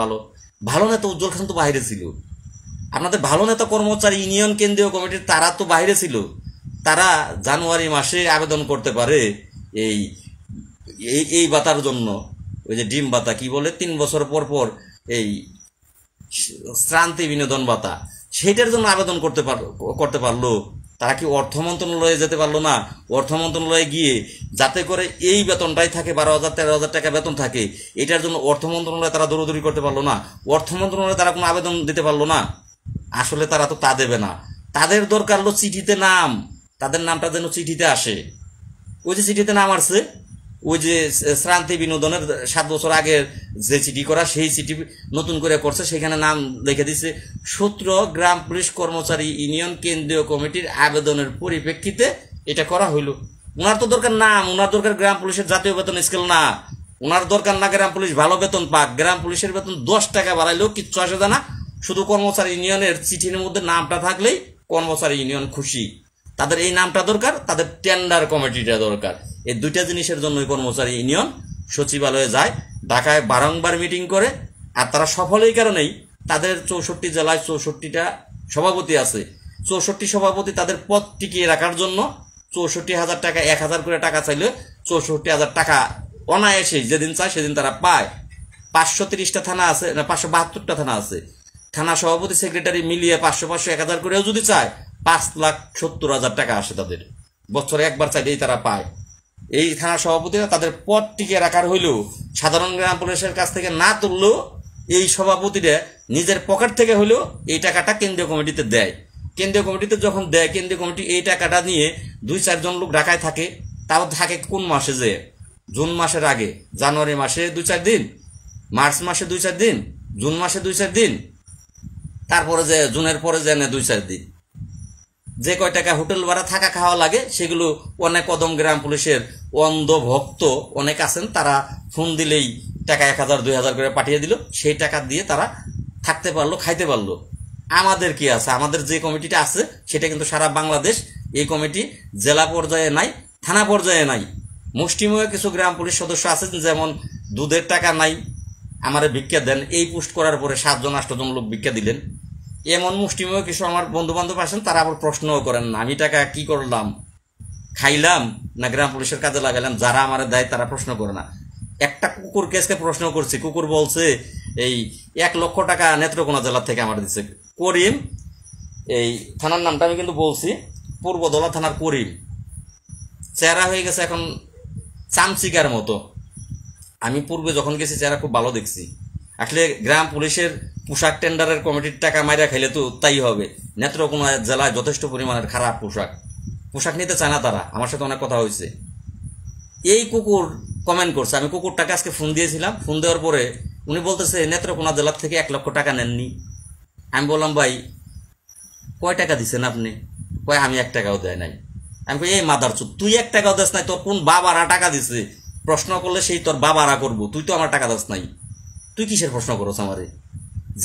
ভালো নেতা উজ্জ্বল খান তো বাইরে ছিল। আপনাদের ভালো নেতা কর্মচারী ইউনিয়ন কেন্দ্রীয় কমিটির তারা তো বাইরে ছিল। তারা জানুয়ারি মাসে আবেদন করতে পারে এই এই এই ভাতার জন্য, ওই যে ডিম ভাতা কি বলে 3 বছর পর পর এই শ্রান্তি বিনোদন ভাতা, সেইটার জন্য আবেদন করতে পারলো? তারা কি অর্থ মন্ত্রণালয়ে যেতে পারলো না? অর্থ মন্ত্রণালয়ে গিয়ে যাতে করে এই বেতনটাই থাকে, 12,000 13,000 টাকা বেতন থাকে, এটার জন্য অর্থ মন্ত্রণালয়ে তারা দৌড়দৌড়ি করতে পারলো না? অর্থ মন্ত্রণালয়ে তারা কোনো আবেদন দিতে পারলো না? আসলে তারা তো তা দেবে না। তাদের দরকার হলো চিঠিতে নাম, তাদের নামটা যেন চিঠিতে আসে। ওই যে চিঠিতে নাম আসছে, ওই যে শ্রান্তি বিনোদনের 7 বছর আগের যে চিঠি করা, সেই চিঠি নতুন করে করছে, সেখানে নাম লিখে দিচ্ছে সূত্র গ্রাম পুলিশ কর্মচারী ইউনিয়ন কেন্দ্রীয় কমিটির আবেদনের পরিপ্রেক্ষিতে এটা করা হইল। ওনার তো দরকার নাম, ওনার দরকার গ্রাম পুলিশের জাতীয় বেতন স্কেল না। ওনার দরকার না গ্রাম পুলিশ ভালো বেতন পাক, গ্রাম পুলিশের বেতন 10 টাকা বাড়াইলেও কিচ্ছু আসে না। শুধু কর্মচারী ইউনিয়নের চিঠির মধ্যে নামটা থাকলেই কর্মচারী ইউনিয়ন খুশি। তাদের এই নামটা দরকার, তাদের টেন্ডার কমিটিটা দরকার। এই দুইটা জিনিসের জন্যই কর্মচারী ইউনিয়ন সচিবালয়ে যায়, ঢাকায় বারংবার মিটিং করে। আর তারা সফল এই কারণেই, তাদের 64 জেলায় 64টা সভাপতি আছে। 64 সভাপতি তাদের পদ টিকিয়ে রাখার জন্য 64,000 টাকা, 1,000 করে টাকা চাইলে 64,000 টাকা অনায়াসেই যেদিন চায় সেদিন তারা পায়। 530টা থানা আছে না, 572টা থানা আছে। থানা সভাপতি সেক্রেটারি মিলিয়ে 500 1,000 করেও যদি চায় 5,70,000 টাকা আসে তাদের। বছরে একবার চাইলেই তারা পায়। এই থানা সভাপতিরা তাদের পদ টিকিয়ে রাখার হইলেও সাধারণ গ্রাম পুলিশের কাছ থেকে না তুললেও এই সভাপতিরা নিজের পকেট থেকে হলেও এই টাকাটা কেন্দ্রীয় কমিটিতে দেয়। কেন্দ্রীয় কমিটিতে যখন দেয়, কেন্দ্রীয় কমিটি এই টাকাটা নিয়ে 2-4 জন লোক ঢাকায় থাকে। তাও থাকে কোন মাসে? যে জুন মাসের আগে, জানুয়ারি মাসে 2-4 দিন, মার্চ মাসে 2-4 দিন, জুন মাসে 2-4 দিন, তারপরে যে জুনের পরে যে 2-4 দিন। যে কয় টাকা হোটেল ভাড়া থাকা খাওয়া লাগে সেগুলো অনেক কদম গ্রাম পুলিশের অন্ধ ভক্ত অনেক আছেন, তারা ফোন দিলেই টাকা 1,000 2,000 করে পাঠিয়ে দিল। সেই টাকা দিয়ে তারা থাকতে পারলো, খাইতে পারলো। আমাদের কি আছে? আমাদের যে কমিটিটা আছে সেটা কিন্তু সারা বাংলাদেশ। এই কমিটি জেলা পর্যায়ে নাই, থানা পর্যায়ে নাই। মুষ্টিমেয় কিছু গ্রাম পুলিশ সদস্য আছেন, যেমন দুধের টাকা নাই, আমারে ভিক্ষা দেন, এই পোস্ট করার পরে 7-8 জন লোক ভিক্ষা দিলেন। এমন মুষ্টিমেয় কিছু আমার বন্ধু বান্ধব আছেন, তারা আবার প্রশ্নও করেন না আমি টাকা কি করলাম, খাইলাম না গ্রাম পুলিশের কাজে লাগাইলাম। যারা আমার দেয় তারা প্রশ্ন করে না। একটা কুকুর কেসকে প্রশ্ন করছি, কুকুর বলছে এই 1 লক্ষ টাকা নেত্রকোনা জেলা থেকে আমার দিচ্ছে। করিম, এই থানার নামটা আমি কিন্তু বলছি, পূর্বদলা থানার করিম। চেহারা হয়ে গেছে এখন চামচিকার মতো। আমি পূর্বে যখন গেছি চেহারা খুব ভালো দেখছি। আসলে গ্রাম পুলিশের পোশাক টেন্ডারের কমিটির টাকা মাইরা খাইলে তো তাই হবে। নেত্রকোনা জেলায় যথেষ্ট পরিমাণের খারাপ পোশাক নিতে চায় না তারা। আমার সাথে অনেক কথা হয়েছে। এই কুকুর কমেন্ট করছে, আমি কুকুরটাকে আজকে ফোন দিয়েছিলাম। ফোন দেওয়ার পরে উনি বলতেছে নেত্রকোনা জেলার থেকে 1 লক্ষ টাকা নেননি। আমি বললাম ভাই কয় টাকা দিচ্ছেন আপনি? কয় আমি 1 টাকাও দেয় নাই। আমি কই এই মাদার চুদ, তুই 1 টাকাও দেস নাই, তোর কোন বাবারা টাকা দিছে? প্রশ্ন করলে সেই তোর বাবারা করবো, তুই তো আমার টাকা দাস নাই। তুই কিসের প্রশ্ন করছ আমারে?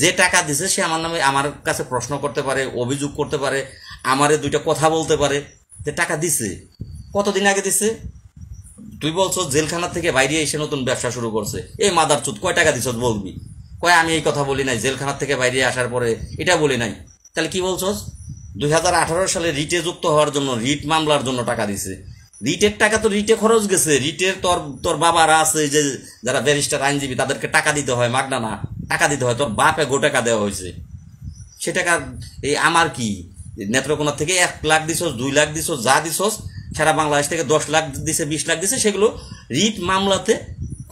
যে টাকা দিছে সে আমার নামে আমার কাছে প্রশ্ন করতে পারে, অভিযোগ করতে পারে, আমারে 2টা কথা বলতে পারে যে টাকা দিছে। কতদিন আগে দিছে? তুই বলছো জেলখানা থেকে বাইরে এসে নতুন ব্যবসা শুরু করছে। এই মাদার চুদ কয় টাকা দিছ বলবি। কয় আমি এই কথা বলি নাই, জেলখানা থেকে বাইরে আসার পরে এটা বলি নাই। তাহলে কি বলছস? 2018 সালে রিটে যুক্ত হওয়ার জন্য, রিট মামলার জন্য টাকা দিছে। রিটের টাকা তো রিটে খরচ গেছে। রিটের তোর বাবারা আছে যে যারা ব্যারিস্টার আইনজীবী, তাদেরকে টাকা দিতে হয়, মাগনা না, টাকা দিতে হয়। তোর বাপে গো টাকা দেওয়া হয়েছে। সে টাকা এই আমার কি? নেত্রকোনা থেকে 1 লাখ দিছস, 2 লাখ দিছস, যা দিছস, সারা বাংলাদেশ থেকে 10 লাখ দিছে, 20 লাখ দিছে, সেগুলো রিট মামলাতে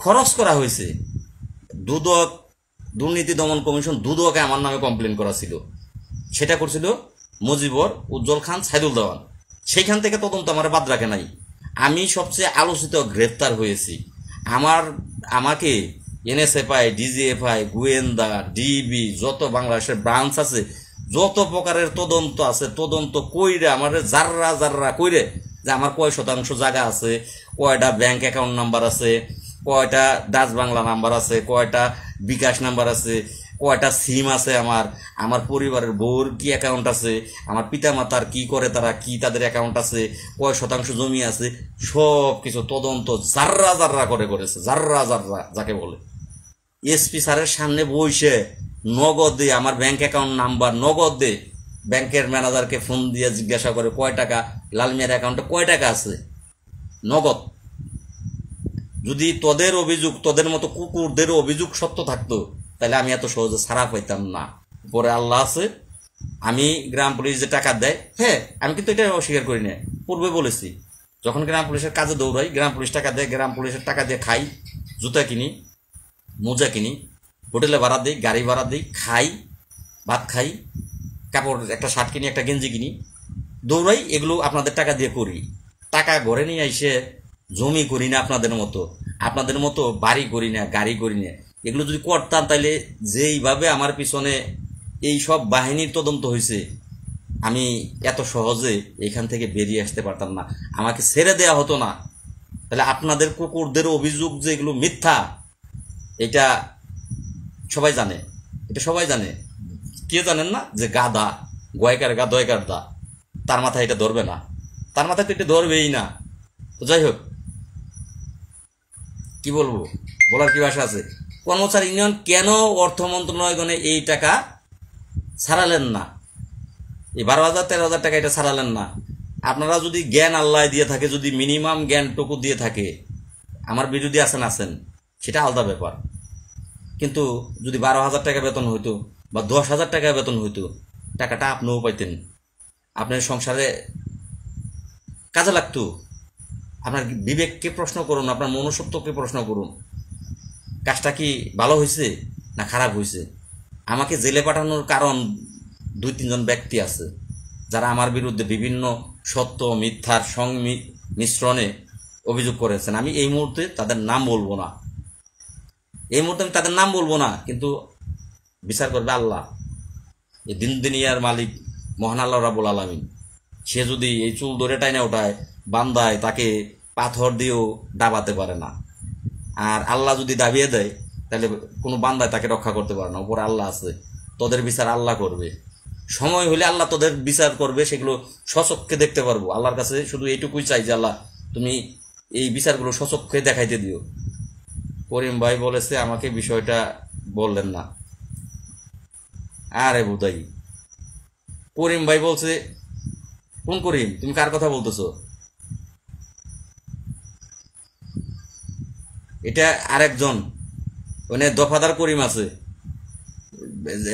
খরচ করা হয়েছে। দুদক, দুর্নীতি দমন কমিশন, দুদকে আমার নামে কমপ্লেন করা ছিল। সেটা করছিল মুজিবর, উজ্জ্বল খান, সাইদুল দেওয়ান। সেইখান থেকে তদন্ত আমার বাদ রাখে নাই। আমি সবচেয়ে আলোচিত গ্রেফতার হয়েছি। আমাকে এনএসএফআই, ডিজিএফআই, গোয়েন্দা, ডিবি, যত বাংলাদেশের ব্রাঞ্চ আছে, যত প্রকারের তদন্ত আছে, তদন্ত কইরে আমার জাররা কইরে যে আমার কয় শতাংশ জায়গা আছে, কয়টা ব্যাংক অ্যাকাউন্ট নাম্বার আছে, কয়টা ডাচ বাংলা নাম্বার আছে, কয়টা বিকাশ নাম্বার আছে, কয়টা সিম আছে, আমার পরিবারের বউর কি অ্যাকাউন্ট আছে, আমার পিতা মাতার কি করে, তারা কি তাদের অ্যাকাউন্ট আছে, কয় শতাংশ জমি আছে, সব কিছু তদন্ত জাররা করে করেছে। জাররা যাকে বলে। এসপি স্যারের সামনে বসে নগদে আমার ব্যাংক অ্যাকাউন্ট নাম্বার নগদে ব্যাংকের ম্যানেজারকে ফোন দিয়ে জিজ্ঞাসা করে কয় টাকা লালমিয়ার অ্যাকাউন্টে কয় টাকা আছে, নগদ যদি তোদের অভিযোগ, তোদের মতো কুকুরদের অভিযোগ সত্য থাকতো, তাহলে আমি এত সহজে ছাড়া পাইতাম না। পরে আল্লাহ আছে, আমি গ্রাম পুলিশ যে টাকা দেয়, হ্যাঁ আমি কিন্তু এটা অস্বীকার করি না, পূর্বে বলেছি। যখন গ্রাম পুলিশের কাজে দৌড়াই, গ্রাম পুলিশ টাকা দেয়, গ্রাম পুলিশের টাকা দিয়ে খাই, জুতা কিনি, মোজা কিনি, হোটেলে ভাড়া দিই, গাড়ি ভাড়া দিই, খাই, ভাত খাই, কাপড় একটা শার্ট কিনি, একটা গেঞ্জি কিনি, দৌড়াই। এগুলো আপনাদের টাকা দিয়ে করি। টাকা ঘরে নিয়ে এসে জমি করি না আপনাদের মতো বাড়ি করি না, গাড়ি করি না। এগুলো যদি করতাম তাহলে যেইভাবে আমার পিছনে এই সব বাহিনীর তদন্ত হয়েছে, আমি এত সহজে এখান থেকে বেরিয়ে আসতে পারতাম না, আমাকে ছেড়ে দেওয়া হতো না। তাহলে আপনাদের কুকুরদের অভিযোগ যে এগুলো মিথ্যা, এটা সবাই জানে, এটা সবাই জানে। কে জানেন না? যে গাধা, গয়কার গা দয়কার দা, তার মাথায় এটা ধরবে না, তার মাথায় তো এটা ধরবেই না। তো যাই হোক, কি বলবো, বলার কি ভাষা আছে? কর্মচারী ইউনিয়ন কেন অর্থ মন্ত্রণালয় এই টাকা ছাড়ালেন না? এই 12,000 13,000 টাকা এটা ছাড়ালেন না? আপনারা যদি জ্ঞান আল্লাহ দিয়ে থাকে, যদি মিনিমাম জ্ঞানটুকু দিয়ে থাকে, আমার বিরোধী আছেন, সেটা আলাদা ব্যাপার। কিন্তু যদি 12,000 টাকা বেতন হইতো বা 10,000 টাকা বেতন হইতো, টাকাটা আপনিও পাইতেন, আপনার সংসারে কাজে লাগতো। আপনার বিবেককে প্রশ্ন করুন, আপনার মনুষ্যত্বকে প্রশ্ন করুন, কাজটা কি ভালো হয়েছে না খারাপ হয়েছে? আমাকে জেলে পাঠানোর কারণ 2-3 জন ব্যক্তি আছে, যারা আমার বিরুদ্ধে বিভিন্ন সত্য মিথ্যার মিশ্রণে অভিযোগ করেছেন। আমি এই মুহূর্তে তাদের নাম বলবো না, কিন্তু বিচার করবে আল্লাহ, এই দিন দুনিয়ার মালিক মহান আল্লাহ রাব্বুল আলামিন। সে যদি এই চুল ধরে টাইনা ওঠায় বান্দায়, তাকে পাথর দিয়েও ডাবাতে পারে না। আর আল্লাহ যদি দাবিয়ে দেয়, তাহলে কোনো বান্দায় তাকে রক্ষা করতে পারে না। উপরে আল্লাহ আছে, তোদের বিচার আল্লাহ করবে। সময় হলে আল্লাহ তোদের বিচার করবে, সেগুলো স্বচক্ষে দেখতে পারবো। আল্লাহর কাছে শুধু এইটুকুই চাই যে আল্লাহ তুমি এই বিচারগুলো স্বচক্ষে দেখাইতে দিও। করিম ভাই বলেছে আমাকে বিষয়টা বললেন না। আরে বুদাই, করিম ভাই বলছে, কোন করিম? তুমি কার কথা বলতেছো? এটা আরেকজন, ওখানে দফাদার করিম আছে,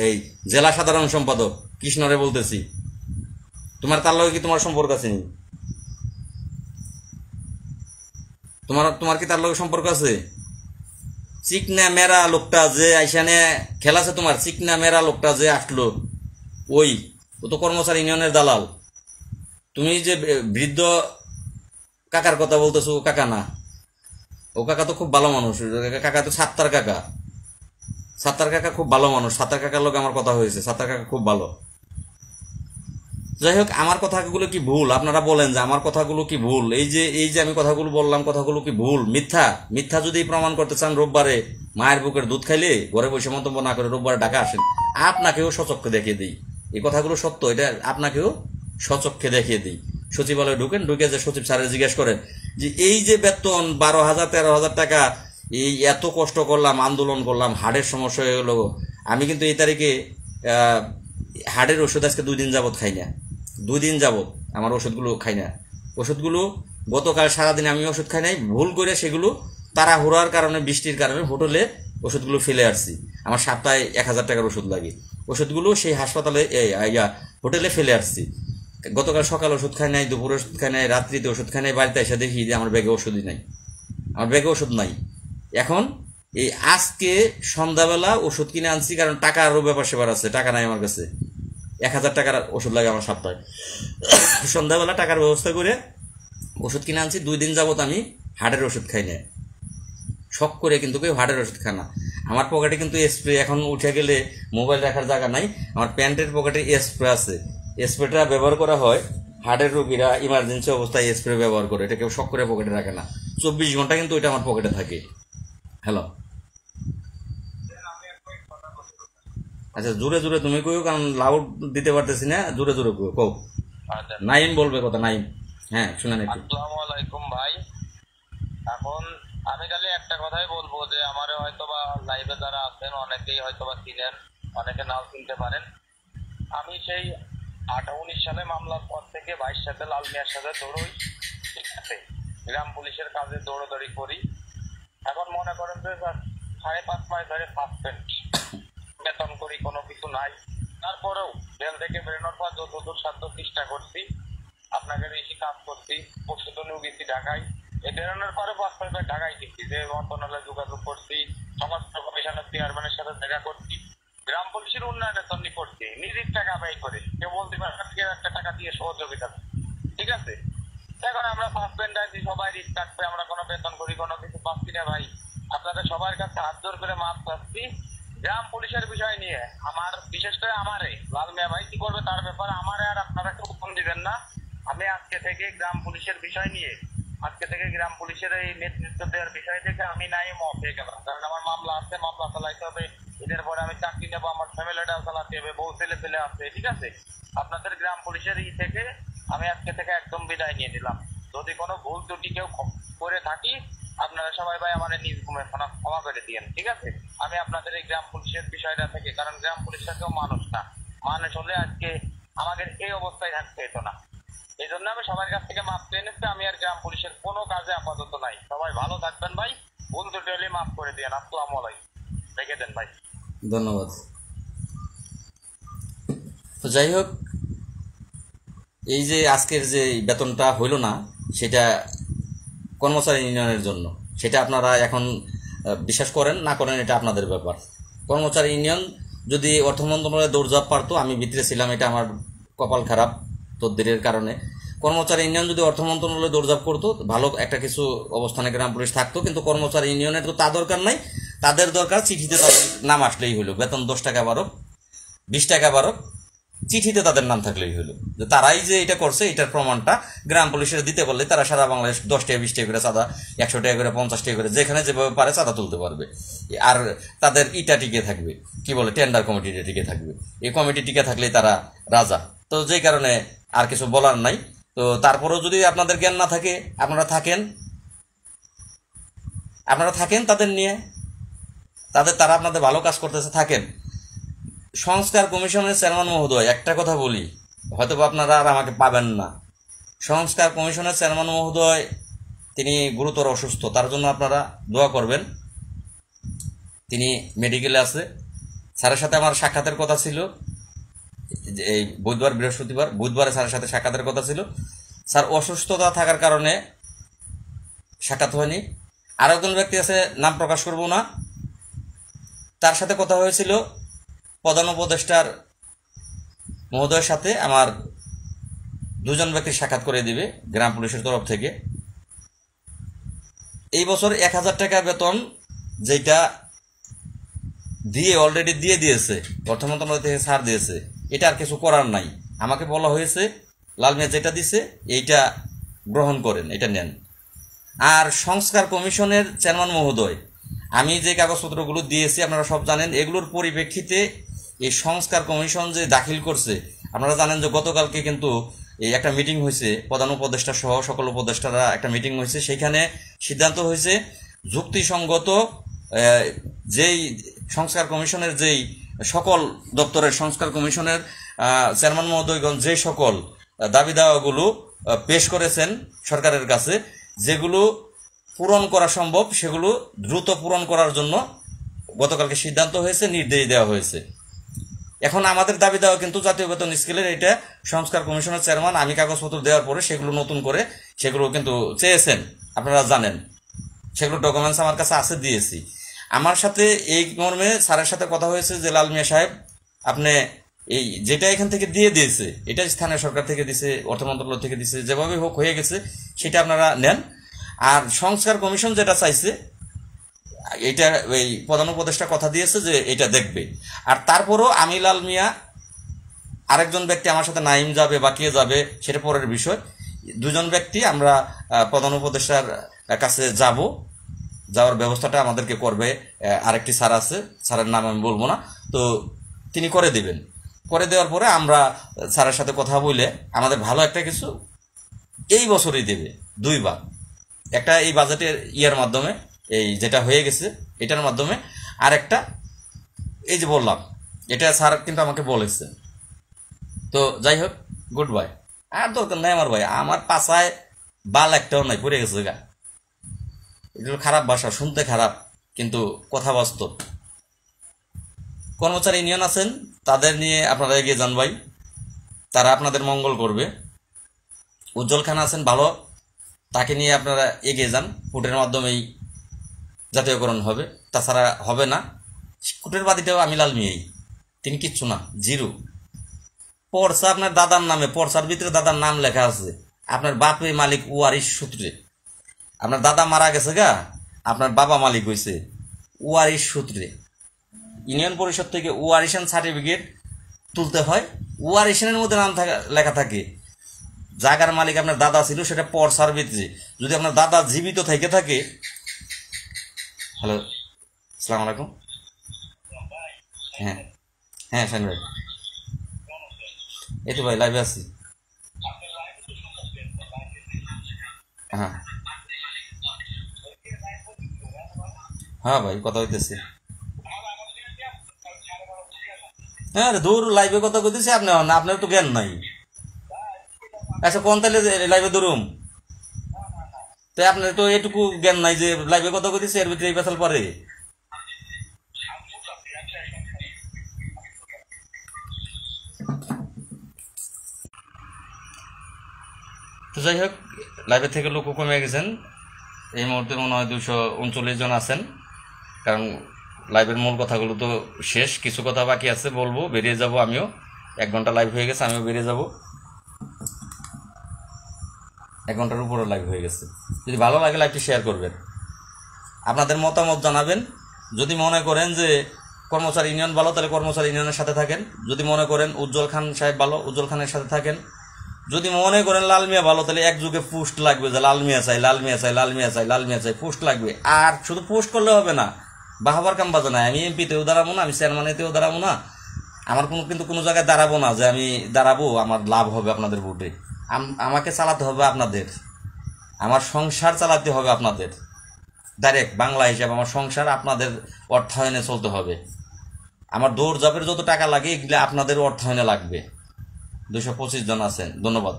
এই জেলা সাধারণ সম্পাদক কৃষ্ণরে বলতেছি। তার লগে কি তোমার সম্পর্ক আছে? তোমার কি তার লগে সম্পর্ক আছে? চিকনা মেরা লোকটা যে আইসানে খেলাছে, তোমার চিকনা মেরা লোকটা যে আসলো, ও তো কর্মচারী ইউনিয়নের দালাল। তুমি যে বৃদ্ধ কাকার কথা বলতেছো, ও কাকা না, ও কাকা তো খুব ভালো মানুষ। কাকা তো সাত্তার কাকা খুব ভালো মানুষ। সাত্তার কাকার লোক আমার কথা হয়েছে, সাত্তার কাকা খুব ভালো। যাই হোক, আমার কথাগুলো কি ভুল? আপনারা বলেন যে আমার কথাগুলো কি ভুল? এই যে আমি কথাগুলো বললাম, কথাগুলো কি ভুল, মিথ্যা যদি প্রমাণ করতে চান, রোববারে মায়ের বুকের দুধ খাইলে ঘরে বসে মন্তব্য না করে রোববারে ঢাকা আসেন, আপনাকেও সচক্ষে দেখিয়ে দিই এই কথাগুলো সত্য। এটা আপনাকেও সচক্ষে দেখিয়ে দিই। সচিবালয়ে ঢুকে যে সচিব স্যারের জিজ্ঞেস করেন যে এই যে বেতন 12,000 13,000 টাকা, এই এত কষ্ট করলাম, আন্দোলন করলাম, হার্টের সমস্যা হয়ে গেল। আমি কিন্তু এই তারিখে হার্টের ওষুধ আজকে 2 দিন যাবত খাই না, 2 দিন যাবত আমার ওষুধগুলো খাই না। ওষুধগুলো গতকাল সারাদিন আমি ওষুধ খাই নাই, ভুল করে সেগুলো তাড়াহুড়ার কারণে, বৃষ্টির কারণে হোটেলে ওষুধগুলো ফেলে আসছি। আমার সপ্তাহে 1,000 টাকার ওষুধ লাগে, ওষুধগুলো সেই হাসপাতালে হোটেলে ফেলে আসছি। গতকাল সকাল ওষুধ খাই নাই, দুপুরে ওষুধ খাই নাই, রাত্রিতে ওষুধ খাই নাই। বাড়িতে এসে দেখি যে আমার ব্যাগে ওষুধই নাই, আমার ব্যাগে ওষুধ নাই। এখন এই আজকে সন্ধ্যাবেলা ওষুধ কিনে আনছি, কারণ টাকারও ব্যাপার সেবার আছে, টাকা নাই আমার কাছে। 1,000 টাকার ওষুধ লাগে আমার সপ্তাহে। সন্ধ্যাবেলা টাকার ব্যবস্থা করে ওষুধ কিনে আনছি। 2 দিন যাবত আমি হার্টের ওষুধ খাই না, শখ করে, কিন্তু কেউ হার্টের ওষুধ খায় না। আমার পকেটে কিন্তু স্প্রে, এখন উঠে গেলে মোবাইল রাখার জায়গা নাই, আমার প্যান্টের পকেটে স্প্রে আছে। স্প্রেটা ব্যবহার করা হয়, হার্টের রোগীরা ইমার্জেন্সি অবস্থায় স্প্রে ব্যবহার করে, এটা কেউ শখ করে পকেটে রাখে না। 24 ঘন্টা কিন্তু ওইটা আমার পকেটে থাকে। হ্যালো, আচ্ছা জোরে জোরে তুমি কইও, কারণ লাউড দিতে পারতেছি না, জোরে জোরে কও। নাইম বলবে কথা, নাইম। হ্যাঁ শুনেন একটু। আসসালামু আলাইকুম ভাই। এখন আমি খালি একটা কথাই বলবো যে আমারে হয়তোবা লাইভে যারা আছেন অনেকেই হয়তোবা চিনেন, অনেকে নাও চিনতে পারেন। আমি সেই 19 সালে মামলার পর থেকে 22 সালে লাল মিয়ার সাথে দৌড়ই, ঠিক আছে, গ্রাম পুলিশের কাজে দৌড়াদৌড়ি করি। এখন মনে করেন যে 5.5 মাস ধরে সাসপেন্ড, বেতন করি, কোনো কিছু নাই। তারপরেও জেল থেকে বেরোনোর পর যতদূর সাধ্য চেষ্টা করছি, আপনাকে বেশি কাজ করছি, প্রস্তুতনীও গেছি ঢাকায়। এই বেরোনোর পরে 5 মাস ঢাকায় গেছি, যে মন্ত্রণালয়ে যোগাযোগ করছি, সমস্ত কমিশনের চেয়ারম্যানের সাথে দেখা করছি, গ্রাম পুলিশের উন্নয়নের জন্য করছি, নিজের টাকা ব্যয় করে। কেউ বলতে পারে কেউ একটা টাকা দিয়ে সহযোগিতা, ঠিক আছে। এখন আমরা সাসপেন্ড আছি, সবাই রিস্ক থাকবে, আমরা কোনো বেতন করি, কোনো কিছু পাচ্ছি না ভাই। আপনাদের সবার কাছে হাত জোর করে মাপ চাচ্ছি। গ্রাম পুলিশের বিষয় নিয়ে আমার, বিশেষ করে আমারে লাল মিয়া ভাই কি করবে তার ব্যাপারে আমারে আর আপনারা কেউ ফোন দিবেন না। আমি আজকে থেকে গ্রাম পুলিশের বিষয় নিয়ে, আজকে থেকে গ্রাম পুলিশের এই নেতৃত্ব দেওয়ার বিষয় থেকে আমি নাই মত হয়ে গেলাম। কারণ আমার মামলা আছে, মামলা চালাইতে হবে, এদের পরে আমি চাকরি নেবো, আমার ফ্যামিলিটাও চালাতে হবে, বউ ছেলে পেলে আছে, ঠিক আছে। আপনাদের গ্রাম পুলিশের থেকে আমি আজকে থেকে একদম বিদায় নিয়ে নিলাম। যদি কোনো ভুল ত্রুটি কেউ করে থাকি, আপনারা সবাই ভাই আমার নিজ গুমে ক্ষমা করে দিয়েন, ঠিক আছে। আমি আপনাদের এই গ্রাম পুলিশের বিষয়টা থেকে, কারণ গ্রাম পুলিশটা কেউ মানুষ না, মানুষ হলে আজকে আমাদের এই অবস্থায় থাকতে হতো না। এই জন্য আমি সবার কাছ থেকে মাপ চেয়ে নিচ্ছি। আমি আর গ্রাম পুলিশের কোনো কাজে আপাতত নাই। সবাই ভালো থাকবেন ভাই, ভুল ত্রুটি হলে মাফ করে দিয়েন। আসসালামু আলাইকুম, রেখে দেন ভাই। ধন্যবাদ। তো যাই হোক, এই যে আজকের যে বেতনটা হইল না, সেটা কর্মচারী ইউনিয়নের জন্য। সেটা আপনারা এখন বিশ্বাস করেন না করেন এটা আপনাদের ব্যাপার। কর্মচারী ইউনিয়ন যদি অর্থ মন্ত্রণালয়ে দৌড়ঝাঁপ পারতো, আমি ভিতরে ছিলাম, এটা আমার কপাল খারাপ তদবিরের কারণে। কর্মচারী ইউনিয়ন যদি অর্থ মন্ত্রণালয়ে দৌড়ঝাঁপ করতো, ভালো একটা কিছু অবস্থানে গ্রাম পুলিশ থাকতো। কিন্তু কর্মচারী ইউনিয়নের তো তা দরকার নাই, তাদের দরকার চিঠিতে তাদের নাম আসলেই হলো। বেতন 10 টাকা বাড়ুক, 20 টাকা বাড়ুক, চিঠিতে তাদের নাম থাকলেই হলো। যে তারাই যে এটা করছে, এটার প্রমাণটা গ্রাম পুলিশের দিতে বললে তারা সারা বাংলাদেশ 10 টাকা 20 টাকা করে চাঁদা, 100 টাকা করে, 50 টাকা করে, যেখানে যেভাবে পারে চাঁদা তুলতে পারবে। আর তাদের ইটা টিকে থাকবে, কি বলে, টেন্ডার কমিটিটা টিকে থাকবে। এই কমিটি টিকে থাকলেই তারা রাজা। তো যেই কারণে আর কিছু বলার নাই। তো তারপরেও যদি আপনাদের জ্ঞান না থাকে, আপনারা থাকেন তাদের নিয়ে, তারা আপনাদের ভালো কাজ করতেছে, থাকেন। সংস্কার কমিশনের চেয়ারম্যান মহোদয়, একটা কথা বলি, হয়তো আপনারা আর আমাকে পাবেন না। সংস্কার কমিশনের চেয়ারম্যান মহোদয় তিনি গুরুতর অসুস্থ, তার জন্য আপনারা দোয়া করবেন। তিনি মেডিকেলে আছে। স্যারের সাথে আমার সাক্ষাতের কথা ছিল এই বুধবারে স্যারের সাথে সাক্ষাতের কথা ছিল। স্যার অসুস্থতা থাকার কারণে সাক্ষাৎ হয়নি। আরো একজন ব্যক্তি আছে, নাম প্রকাশ করব না, তার সাথে কথা হয়েছিল। প্রধান উপদেষ্টার মহোদয়ের সাথে আমার 2 জন ব্যক্তি সাক্ষাৎ করে দিবে গ্রাম পুলিশের তরফ থেকে। এই বছর 1000 টাকা বেতন যেটা অলরেডি দিয়ে দিয়েছে, অর্থ মন্ত্রণালয় থেকে ছাড় দিয়েছে, এটা আর কিছু করার নাই। আমাকে বলা হয়েছে লাল মিয়া যেটা দিছে এইটা গ্রহণ করেন, এটা নেন। আর সংস্কার কমিশনের চেয়ারম্যান মহোদয়, আমি যে কাগজপত্রগুলো দিয়েছি আপনারা সব জানেন, এগুলোর পরিপ্রেক্ষিতে এই সংস্কার কমিশন যে দাখিল করছে, আপনারা জানেন যে গতকালকে কিন্তু এই একটা মিটিং হয়েছে, প্রধান উপদেষ্টা সহ সকল উপদেষ্টারা একটা মিটিং হয়েছে। সেখানে সিদ্ধান্ত হয়েছে যুক্তিসঙ্গত যেই সংস্কার কমিশনের যেই সকল দপ্তরের সংস্কার কমিশনের চেয়ারম্যান মহোদয়গণ যে সকল দাবি দাওয়াগুলো পেশ করেছেন সরকারের কাছে, যেগুলো পূরণ করা সম্ভব সেগুলো দ্রুত পূরণ করার জন্য গতকালকে সিদ্ধান্ত হয়েছে, নির্দেশ দেওয়া হয়েছে। এখন আমাদের দাবি দেওয়া কিন্তু জাতীয় বেতন স্কেলের, এটা সংস্কার কমিশনের চেয়ারম্যান আমি কাগজপত্র দেওয়ার পরে সেগুলো নতুন করে সেগুলো কিন্তু চেয়েছেন, আপনারা জানেন। সেগুলো ডকুমেন্টস আমার কাছে আছে, দিয়েছি। আমার সাথে এই মর্মে স্যারের সাথে কথা হয়েছে যে লাল মিয়া সাহেব, আপনি এই যেটা এখান থেকে দিয়ে দিয়েছে, এটা স্থানীয় সরকার থেকে দিছে, অর্থ মন্ত্রণালয় থেকে দিছে, যেভাবে হোক হয়ে গেছে, সেটা আপনারা নেন। আর সংস্কার কমিশন যেটা চাইছে, এটা এই প্রধান উপদেষ্টা কথা দিয়েছে যে এটা দেখবে। আর তারপরও আমি লাল মিয়া, আরেকজন ব্যক্তি আমার সাথে নাইম যাবে বা কে যাবে সেটা পরের বিষয়, 2 জন ব্যক্তি আমরা প্রধান উপদেষ্টার কাছে যাওয়ার ব্যবস্থাটা আমাদেরকে করবে। আরেকটি স্যার আছে, স্যারের নাম আমি বলবো না, তো তিনি করে দিবেন। করে দেওয়ার পরে আমরা স্যারের সাথে কথা বলে আমাদের ভালো একটা কিছু এই বছরই দেবে 2 বার। একটা এই বাজেটের ইয়ার মাধ্যমে, এই যেটা হয়ে গেছে এটার মাধ্যমে, আর একটা এই যে বললাম, এটা স্যার কিন্তু আমাকে বলেছে। তো যাই হোক, গুড বাই। আর দরকার নাই আমার ভাই, আমার পাছায় বাল একটাও নাই, পড়ে গেছে গা। এগুলো খারাপ ভাষা, শুনতে খারাপ কিন্তু কথা বাস্তব। কর্মচারী ইউনিয়ন আছেন, তাদের নিয়ে আপনারা এগিয়ে যান ভাই, তারা আপনাদের মঙ্গল করবে। উজ্জ্বল খান আছেন ভালো, তাকে নিয়ে আপনারা এগিয়ে যান, ভোটের মাধ্যমেই জাতীয়করণ হবে, তাছাড়া হবে না। কুটের বাদীটাও আমি লাল মিয়াই, তিনি কিচ্ছু না, জিরো। পর্চা আপনার দাদার নামে, পর্চার ভিতরে দাদার নাম লেখা আছে, আপনার বাপে মালিক ওয়ারিশ সূত্রে। আপনার দাদা মারা গেছে গা, আপনার বাবা মালিক হয়েছে ওয়ারিশ সূত্রে। ইউনিয়ন পরিষদ থেকে ওয়ারিশন সার্টিফিকেট তুলতে হয়, ওয়ারিশনের মধ্যে নাম লেখা থাকে। জায়গার মালিক আপনার দাদা ছিল, সেটা পর্চার ভিতরে। যদি আপনার দাদা জীবিত থেকে থাকে, হ্যালো আসসালামু আলাইকুম, হ্যাঁ হ্যাঁ শাহিন ভাই, এই তো ভাই লাইভে আছি। হ্যাঁ হ্যাঁ ভাই কথা হইতেছে। হ্যাঁ দূর লাইভে কথা কইতেছে আপনি, আপনার তো জ্ঞান নাই। আচ্ছা কোন তাহলে লাইভে ধরুম, তাই আপনার তো এটুকু জ্ঞান নাই যে লাইভে কথা কইতেছে এর ভিতরে এই পেছাল পরে। তো যাই হোক, লাইভে থেকে লোক কমে গেছেন, এই মুহূর্তে মনে হয় 239 জন আছেন। কারণ লাইভের মূল কথাগুলো তো শেষ, কিছু কথা বাকি আছে বলবো, বেরিয়ে যাব আমিও। 1 ঘন্টা লাইভ হয়ে গেছে, আমিও বেরিয়ে যাব। 1 ঘন্টার উপরে লাইভ হয়ে গেছে। যদি ভালো লাগে লাইভটি শেয়ার করবেন, আপনাদের মতামত জানাবেন। যদি মনে করেন যে কর্মচারী ইউনিয়ন ভালো, তাহলে কর্মচারী ইউনিয়নের সাথে থাকেন। যদি মনে করেন উজ্জ্বল খান সাহেব ভালো, উজ্জ্বল খানের সাথে থাকেন। যদি মনে করেন লাল মিয়া ভালো, তাহলে এক যুগে পোস্ট লাগবে যে লাল মিয়া চাই, লাল মিয়া চাই, লাল মিয়া চাই, লাল মিয়া চাই, পোস্ট লাগবে। আর শুধু পোস্ট করলে হবে না, বাহাবার কাম বাজে না। আমি এমপিতেও দাঁড়াবো না, আমি চেয়ারম্যানেতেও দাঁড়াবো না, আমার কিন্তু কোনো জায়গায় দাঁড়াবো না যে আমি দাঁড়াবো আমার লাভ হবে আপনাদের ভোটে। আমাকে চালাতে হবে আপনাদের, আমার সংসার চালাতে হবে আপনাদের। ডাইরেক্ট বাংলা হিসাবে আমার সংসার আপনাদের অর্থায়নে চলতে হবে। আমার দৌড় জাপের যত টাকা লাগে এগুলো আপনাদের অর্থায়নে লাগবে। 225 জন আছেন, ধন্যবাদ।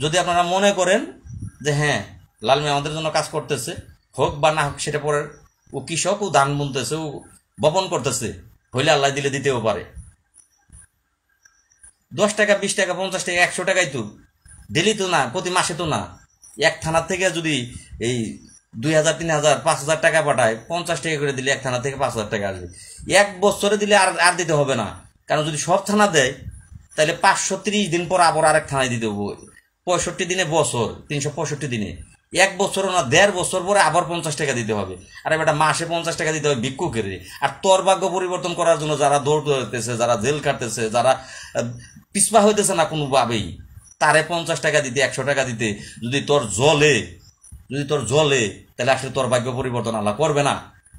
যদি আপনারা মনে করেন যে হ্যাঁ লাল মিয়া আমাদের জন্য কাজ করতেছে, হোক বা না হোক সেটা পরে, ও কৃষক, ও ধান বুনতেছে, ও বপন করতেছে, হইলে আল্লাহ দিলে দিতেও পারে। 10 টাকা 20 টাকা 50 টাকা 100 টাকাই তো ডেলি তো না, প্রতি মাসে তো না। এক থানার থেকে যদি এই 2000 3000 5000 টাকা পাঠায়, 50 টাকা করে দিলে এক থানা থেকে 5000 টাকা আসবে। 1 বছরে দিলে আর দিতে হবে না। কারণ যদি সব থানা দেয় তাহলে 530 দিন পর আবার আরেক থানায় দিতে হবে। 65 দিনে বছর, 365 দিনে। 1 বছরও না, 1.5 বছর পরে আবার 50 টাকা দিতে হবে। আর বেটা মাসে 50 টাকা দিতে হবে ভিক্ষুকের। আর তোর ভাগ্য পরিবর্তন করার জন্য যারা দৌড় দৌড়তেছে, যারা জেল কাটতেছে, যারা পিছপা হইতেছে না কোনোভাবেই, তারে 50 টাকা দিতে, 100 টাকা দিতে যদি তোর জ্বলে, তাহলে আসলে তোর ভাগ্য পরিবর্তন আল্লাহ করবে না।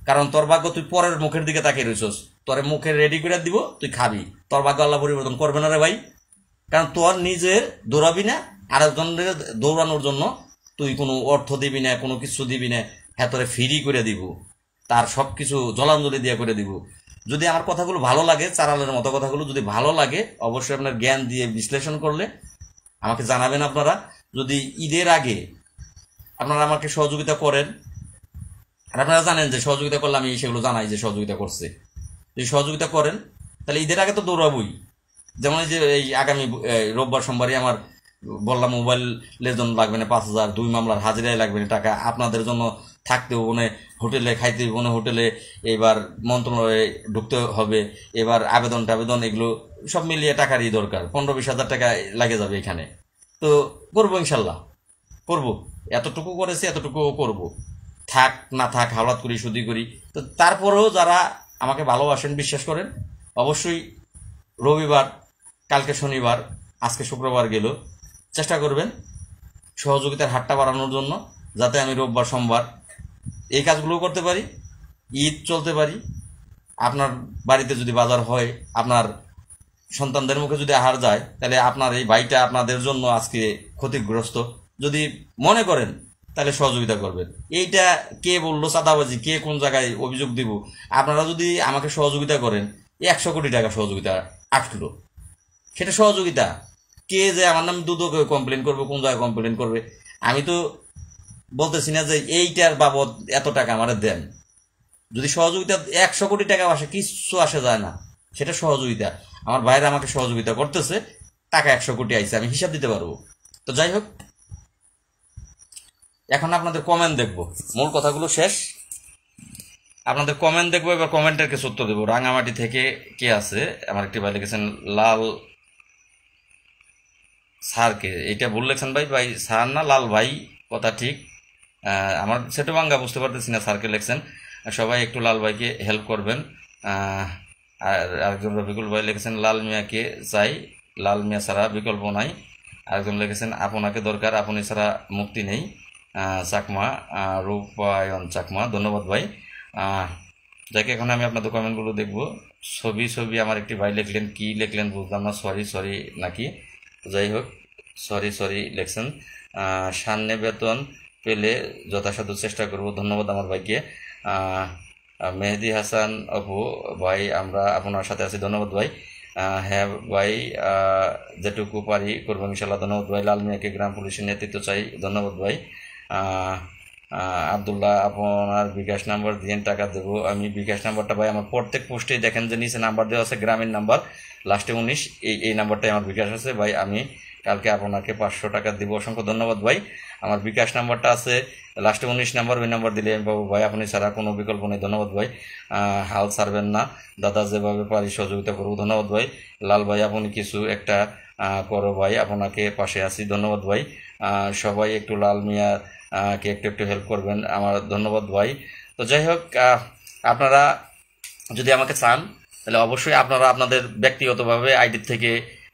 কারণ তোর ভাগ্য তুই পরের মুখের দিকে তাকিয়ে রইছস, তোর মুখে রেডি করে দিব, তুই খাবি, তোর ভাগ্য আল্লাহ পরিবর্তন করবে না রে ভাই। কারণ তোর নিজের দৌড়াবি না, আরেকজনের দৌড়ানোর জন্য তুই কোনো অর্থ দিবি না, কোনো কিছু দিবি না, হ্যাঁ তোরে ফ্রি করে দিব, তার সব কিছু জলাঞ্জলি দিয়ে করে দিব। যদি আমার কথাগুলো ভালো লাগে, চারালের মতো কথাগুলো যদি ভালো লাগে, অবশ্যই আপনার জ্ঞান দিয়ে বিশ্লেষণ করলে আমাকে জানাবেন। আপনারা যদি ঈদের আগে আপনারা আমাকে সহযোগিতা করেন, আর আপনারা জানেন যে সহযোগিতা করলে আমি সেগুলো জানাই যে সহযোগিতা করছে, যদি সহযোগিতা করেন তাহলে ঈদের আগে তো দৌড়াবই। যেমন এই যে এই আগামী রোববার সোমবারই আমার বললাম মোবাইলের জন্য লাগবে না 5000, 2 মামলার হাজিরায় লাগবে না টাকা, আপনাদের জন্য থাকতে হবে, হোটেলে খাইতে হবে, হোটেলে এবার মন্ত্রণালয়ে ঢুকতে হবে, এবার আবেদন এগুলো সব মিলিয়ে টাকারই দরকার। 15-20 হাজার টাকা লাগে যাবে এখানে। তো করবো ইনশাল্লাহ, করবো, এতটুকু করেছি এতটুকু করব, থাক না থাক হাওলাত করি শুধু করি। তো তারপরেও যারা আমাকে ভালোবাসেন, বিশ্বাস করেন, অবশ্যই রবিবার, কালকে শনিবার, আজকে শুক্রবার গেল, চেষ্টা করবেন সহযোগিতার হাতটা বাড়ানোর জন্য, যাতে আমি রোববার সোমবার এই কাজগুলো করতে পারি, ঈদ চলতে পারি। আপনার বাড়িতে যদি বাজার হয়, আপনার সন্তানদের মুখে যদি আহার যায়, তাহলে আপনার এই ভাইটা আপনাদের জন্য আজকে ক্ষতিগ্রস্ত। যদি মনে করেন তাহলে সহযোগিতা করবেন। এইটা কে বললো চাঁদাবাজি, কে কোন জায়গায় অভিযোগ দিব, আপনারা যদি আমাকে সহযোগিতা করেন, 100 কোটি টাকা সহযোগিতা আসলো, সেটা সহযোগিতা। কে যে আমার নাম দুদকে কমপ্লেন করবে, কোন জায়গায় কমপ্লেন করবে, আমি তো বলতেছি না যে এইটার বাবদ এত টাকা আমার দেন। যদি সহযোগিতা 100 কোটি টাকা আসে, কিচ্ছু আসে যায় না, সেটা সহযোগিতা। আমার ভাইরা আমাকে সহযোগিতা করতেছে, টাকা 100 কোটি আইছে, আমি হিসাব দিতে পারবো। তো যাই হোক, এখন আপনাদের কমেন্ট দেখবো, মূল কথাগুলো শেষ, আপনাদের কমেন্ট দেখবো। এবার কমেন্টের কিছু উত্তর দেবো। রাঙামাটি থেকে কে আছে? আমার একটি ভাই লিখেছেন লাল স্যারকে, এইটা ভুল লেখছেন ভাই, ভাই স্যার না লাল ভাই, কথা ঠিক। আমার সেটু বাঙ্গা বুঝতে পারতেছি না, স্যারকে লেখছেন। সবাই একটু লাল ভাইকে হেল্প করবেন। আর আরেকজন রফিকুল ভাই লিখেছেন লাল মিয়াকে চাই, লাল মিয়া ছাড়া বিকল্প নাই। আরেকজন লিখেছেন আপনাকে দরকার, আপনি ছাড়া মুক্তি নেই। চাকমা রূপায়ণ চাকমা, ধন্যবাদ ভাই। যাকে এখন আমি আপনাদের কমেন্টগুলো দেখবো। ছবি আমার একটি ভাই লিখলেন, কি লিখলেন বুঝলাম না, সরি নাকি? যাই হোক, সরি লেখছেন। সামনে বেতন পেলে যথাসাধ্য চেষ্টা করব, ধন্যবাদ আমার ভাইকে। মেহেদি হাসান আপু ভাই, আমরা আপনার সাথে আছি, ধন্যবাদ ভাই। হ্যাঁ ভাই, যেটুকু পারি করবো ইনশাল্লাহ, ধন্যবাদ ভাই। লাল মিয়াকে গ্রাম পুলিশের নেতৃত্ব চাই, ধন্যবাদ ভাই। আবদুল্লাহ আপনার বিকাশ নাম্বার দিয়ে টাকা দেবো আমি। বিকাশ নাম্বারটা ভাই আমার প্রত্যেক পোস্টে দেখেন যে নিচে নাম্বার দেওয়া আছে, গ্রামীণ নাম্বার লাস্টে 19, এই নাম্বারটাই আমার বিকাশ আছে ভাই। আমি কালকে আপনাকে 500 টাকা দেবো, অসংখ্য ধন্যবাদ ভাই। আমার বিকাশ নাম্বারটা আছে লাস্টে 19 নাম্বার, ওই নাম্বার দিলে আমি পাবো ভাই, আপনি ছাড়া কোনো বিকল্প নেই, ধন্যবাদ ভাই। হাল ছাড়বেন না দাদা, যেভাবে পারি সহযোগিতা করবো, ধন্যবাদ ভাই। লাল ভাই আপনি কিছু একটা করো ভাই, আপনাকে পাশে আছি, ধন্যবাদ ভাই। সবাই একটু লাল মিয়া কে একটু হেল্প করবেন, আমার ধন্যবাদ ভাই। তো যাই হোক, আপনারা যদি আমাকে চান তাহলে অবশ্যই আপনারা আপনাদের ব্যক্তিগতভাবে আইডি থেকে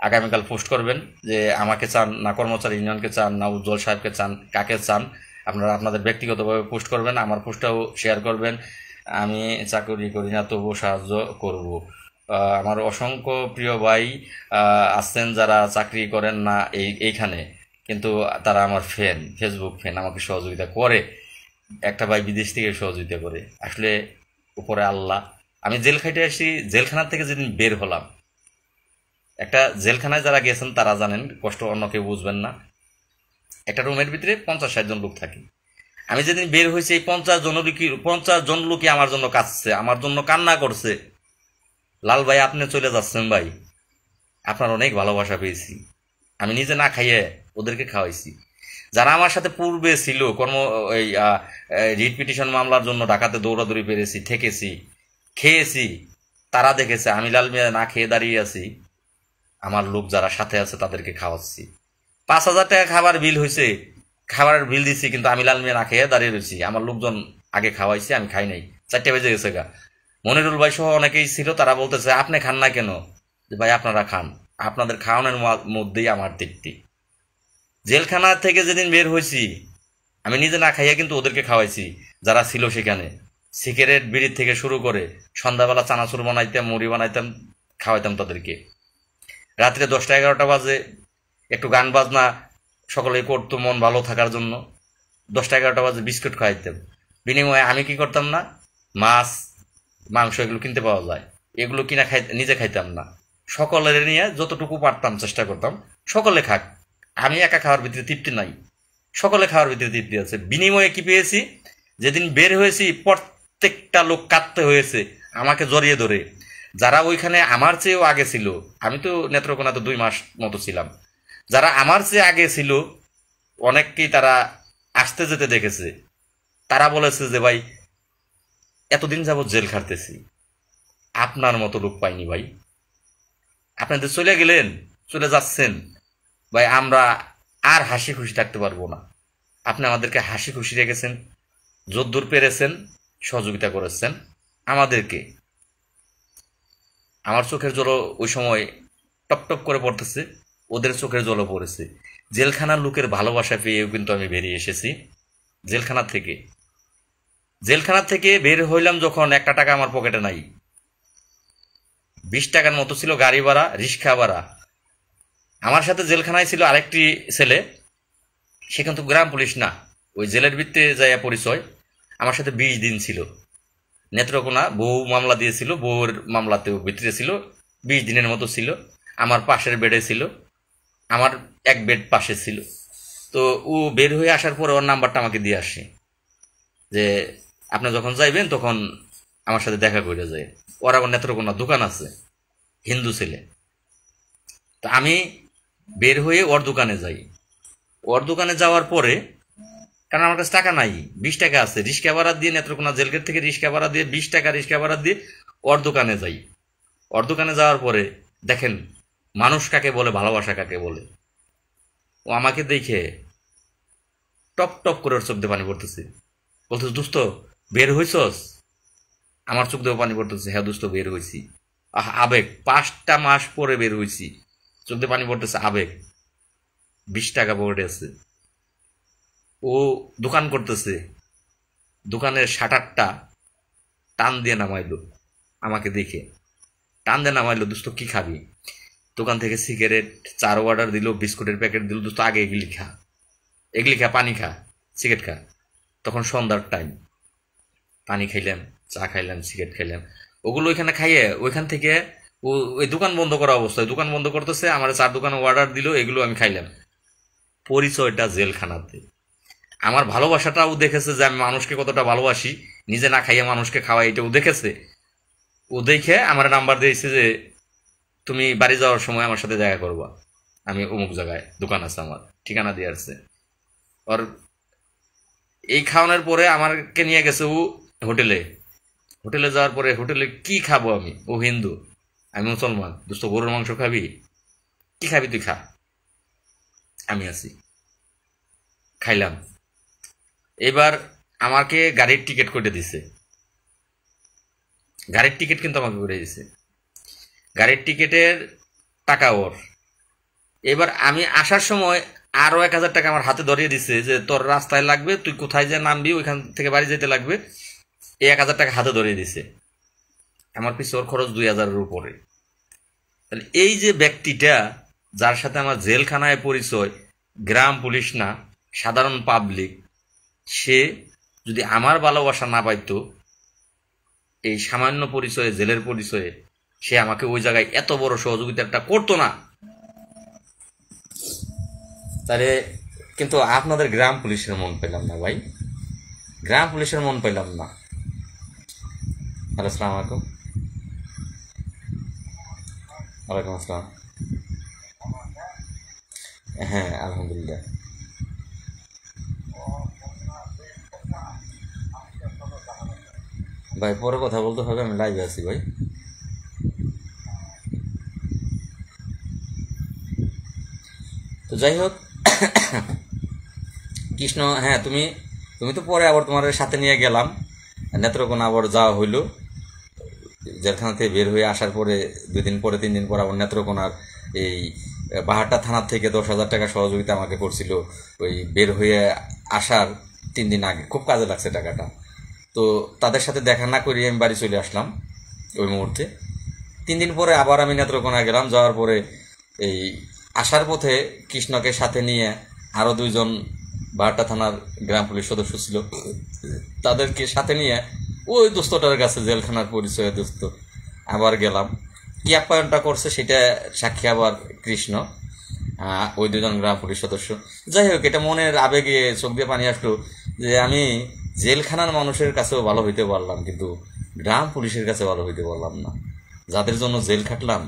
আগামীকাল পোস্ট করবেন যে আমাকে চান না কর্মচারী ইউনিয়নকে চান না উজ্জ্বল সাহেবকে চান, কাকে চান। আপনারা আপনাদের ব্যক্তিগতভাবে পোস্ট করবেন, আমার পোস্টটাও শেয়ার করবেন। আমি চাকরি করি না, তবুও সাহায্য করব। আমার অসংখ্য প্রিয় ভাই আছেন যারা চাকরি করেন না এইখানে, কিন্তু তারা আমার ফ্যান, ফেসবুক ফ্যান, আমাকে সহযোগিতা করে। একটা ভাই বিদেশ থেকে সহযোগিতা করে, আসলে উপরে আল্লাহ। আমি জেল খাইতে আসি, জেলখানার থেকে যেদিন বের হলাম, একটা জেলখানায় যারা গেছেন তারা জানেন, কষ্ট অন্য কেউ বুঝবেন না। একটা রুমের ভিতরে 50-60 জন লোক থাকে। আমি যেদিন বের হয়েছি, এই 50 জন লোকই আমার জন্য কাঁদছে, আমার জন্য কান্না করছে। লাল ভাই আপনি চলে যাচ্ছেন ভাই, আপনার অনেক ভালোবাসা পেয়েছি। আমি নিজে না খাইয়ে ওদেরকে খাওয়াইছি। যারা আমার সাথে পূর্বে ছিল এই রিট পিটিশন মামলার জন্য ঢাকাতে দৌড়াদৌড়ি পেরেছি, ঠেকেছি, খেয়েছি, তারা দেখেছে আমি লাল মিয়া না খেয়ে দাঁড়িয়ে আছি, আমার লোক যারা সাথে আছে তাদেরকে খাওয়াচ্ছি। 5,000 টাকা খাবার বিল হয়েছে, খাবারের বিল দিচ্ছি, কিন্তু আমি লাল মিয়া না খেয়ে দাঁড়িয়ে রয়েছি। আমার লোকজন আগে খাওয়াইছি, আমি খাই নাই। 4টা বেজে গেছে গা। মনিরুল ভাই সহ অনেকেই ছিল, তারা বলতেছে আপনি খান না কেন? ভাই আপনারা খান, আপনাদের খাওয়ানোর মধ্যেই আমার তৃপ্তি। জেলখানা থেকে যেদিন বের হয়েছি, আমি নিজে না খাইয়া কিন্তু ওদেরকে খাওয়াইছি যারা ছিল সেখানে। সিগারেট বিড়ির থেকে শুরু করে সন্ধ্যাবেলা চানাচুর বানাইতাম, মুড়ি বানাইতাম, খাওয়াইতাম তাদেরকে। রাত্রে 10টা-11টা বাজে একটু গান বাজনা সকলেই করতো মন ভালো থাকার জন্য। 10টা-11টা বাজে বিস্কুট খাওয়াইতাম। বিনিময়ে আমি কি করতাম না, মাছ মাংস এগুলো কিনতে পাওয়া যায়, এগুলো কিনা নিজে খাইতাম না, সকলের নিয়ে যতটুকু পারতাম চেষ্টা করতাম সকলে খাক। আমি একা খাওয়ার ভিতরে তৃপ্তি নাই, সকলে খাওয়ার ভিতরে তৃপ্তি আছে। বিনিময়ে কি পেয়েছি, যেদিন বের হয়েছি প্রত্যেকটা লোক কাঁদতে হয়েছে আমাকে জড়িয়ে ধরে। যারা ওইখানে আমার চেয়েও আগে ছিল, আমি তো নেত্রকোনাতে 2 মাস মতো ছিলাম, যারা আমার চেয়ে আগে ছিল অনেককেই তারা আসতে যেতে দেখেছে। তারা বলেছে যে ভাই এতদিন যাবৎ জেল খাটতেছি, আপনার মতো লোক পাইনি ভাই, আপনাদের চলে গেলেন, চলে যাচ্ছেন ভাই, আমরা আর হাসি খুশি থাকতে পারবো না। আপনি আমাদেরকে হাসি খুশি রেখেছেন, যদ্দূর পেরেছেন সহযোগিতা করেছেন আমাদেরকে। আমার চোখের জলও ওই সময় টপ করে পড়তেছে, ওদের চোখের জলও পড়েছে। জেলখানার লোকের ভালোবাসা পেয়েও কিন্তু আমি বেরিয়ে এসেছি জেলখানা থেকে বের হইলাম যখন 1 টাকা আমার পকেটে নাই। 20 টাকার মতো ছিল গাড়ি ভাড়া, রিক্সা ভাড়া। আমার সাথে জেলখানায় ছিল আরেকটি ছেলে, সে কিন্তু গ্রাম পুলিশ না, ওই জেলের ভিতরে যাইয়া পরিচয়। আমার সাথে 20 দিন ছিল। নেত্রকোনা বউ মামলা দিয়েছিল, বউর মামলাতেও ভিতরে ছিল, 20 দিনের মতো ছিল। আমার পাশের বেডে ছিল, আমার এক বেড পাশে ছিল। তো ও বের হয়ে আসার পরে ওর নাম্বারটা আমাকে দিয়ে আসে যে আপনি যখন যাইবেন তখন আমার সাথে দেখা করে যায়। ওর আবার নেত্রকোনা দোকান আছে, হিন্দু ছেলে। তা আমি বের হয়ে ওর দোকানে যাই। ওর দোকানে যাওয়ার পরে, কারণ আমার কাছে টাকা নাই, 20 টাকা আছে, রিক্সা ভাড়া দিয়ে নেত্রকোনা জেলগেট থেকে রিক্সা ভাড়া দিয়ে 20 টাকা রিক্সা ভাড়া দিয়ে ওর দোকানে যাই। ওর দোকানে যাওয়ার পরে দেখেন মানুষ কাকে বলে, ভালোবাসা কাকে বলে। ও আমাকে দেখে টপ টপ করে ওর চোখ দিয়ে পানি পড়তেছে, বলতেছে দোস্ত বের হইছস? আমার চোখ দিয়ে পানি পড়তেছে, হ্যাঁ দোস্ত বের হইছি। আবেগ, 5টা মাস পরে বের হইছি, চোখ দিয়ে পানি পড়তেছে, আবেগ। 20 টাকা পকেটে আছে। ও দোকান করতেছে, দোকানের শাটারটা টান দিয়ে নামাইলো, আমাকে দেখে টান দিয়ে নামাইলো, দোস্ত কি খাবি? দোকান থেকে সিগারেট, চার অর্ডার দিল, বিস্কুটের প্যাকেট দিল, দোস্ত আগে এগুলি খা, এগুলি খা, পানি খা, সিগারেট খা। তখন সন্ধ্যার টাইম, পানি খাইলাম, চা খাইলাম, সিগারেট খাইলাম, ওগুলো ওইখানে খাইয়ে ওইখান থেকে ও ওই দোকান বন্ধ করা অবস্থায়, দোকান বন্ধ করতেছে, আমার 4 দোকানে অর্ডার দিল, এগুলো আমি খাইলাম। পরিচয়টা জেলখানাতে। আমার ভালোবাসাটাও দেখেছে যে আমি মানুষকে কতটা ভালোবাসি, নিজে না খাইয়ে মানুষকে খাওয়াই, এটাও দেখেছে। ও দেখে আমার নাম্বার দিয়েছে যে তুমি বাড়ি যাওয়ার সময় আমার সাথে দেখা করবা, আমি অমুক জায়গায় দোকান আছে, আমার ঠিকানা দিয়ে আসছে। ওর এই খাওয়ানোর পরে আমাকে নিয়ে গেছে ও হোটেলে। হোটেলে যাওয়ার পরে হোটেলে কি খাবো আমি? ও হিন্দু, আমি মুসলমান। দোস্ত গরুর মাংস খাবি? কি খাবি তুই খা, আমি আছি। খাইলাম। এবার আমাকে গাড়ির টিকিট করে দিছে, গাড়ির টিকিট কিন্তু আমাকে করে দিছে, গাড়ির টিকিটের টাকা ওর। এবার আমি আসার সময় আরো 1000 টাকা আমার হাতে ধরিয়ে দিছে যে তোর রাস্তায় লাগবে, তুই কোথায় যে নামবি ওইখান থেকে বাড়ি যেতে লাগবে, এই 1000 টাকা হাতে ধরিয়ে দিছে। আমার পিছু ওর খরচ 2000-এর উপরে। তাহলে এই যে ব্যক্তিটা, যার সাথে আমার জেলখানায় পরিচয়, গ্রাম পুলিশ না, সাধারণ পাবলিক, সে যদি আমার ভালোবাসা না পাইতো, এই সামান্য পরিচয়ে, জেলের পরিচয়ে, সে আমাকে ওই জায়গায় এত বড় সহযোগিতাটা করতো না। তাহলে কিন্তু আপনাদের গ্রাম পুলিশের মন পেলাম না ভাই, গ্রাম পুলিশের মন পেলাম না। হ্যালো, আসসালামু আলাইকুম। ওয়ালাইকুম আসসালাম। হ্যাঁ আলহামদুলিল্লাহ। ভাই পরে কথা বলতে হবে, আমি লাইভে আছি ভাই। তো যাই হোক, কৃষ্ণ, হ্যাঁ তুমি তো পরে আবার তোমার সাথে নিয়ে গেলাম নেত্রকোনা, আবার যাওয়া হইলো। জেলখানা থেকে বের হয়ে আসার পরে 2 দিন পরে 3 দিন পর আবার নেত্রকোনার এই বাহারটা থানার থেকে 10,000 টাকা সহযোগিতা আমাকে করছিল ওই বের হয়ে আসার 3 দিন আগে। খুব কাজে লাগছে টাকাটা। তো তাদের সাথে দেখা না করি আমি বাড়ি চলে আসলাম ওই মুহূর্তে। 3 দিন পরে আবার আমি নেত্রকোনা গেলাম। যাওয়ার পরে এই আসার পথে কৃষ্ণকে সাথে নিয়ে আরও 2 জন বাহারটা থানার গ্রাম পুলিশ সদস্য ছিল, তাদেরকে সাথে নিয়ে ওই দোস্তটার কাছে, জেলখানার পরিচয় দোস্ত, আবার গেলাম। কি আপ্যায়নটা করছে সেটা সাক্ষী আবার কৃষ্ণ, ওই 2 জন গ্রাম পুলিশ সদস্য। যাই হোক, এটা মনের আবেগে চোখ দিয়ে পানি আসলো যে আমি জেলখানার মানুষের কাছেও ভালো হইতে পারলাম, কিন্তু গ্রাম পুলিশের কাছে ভালো হইতে পারলাম না। যাদের জন্য জেল খাটলাম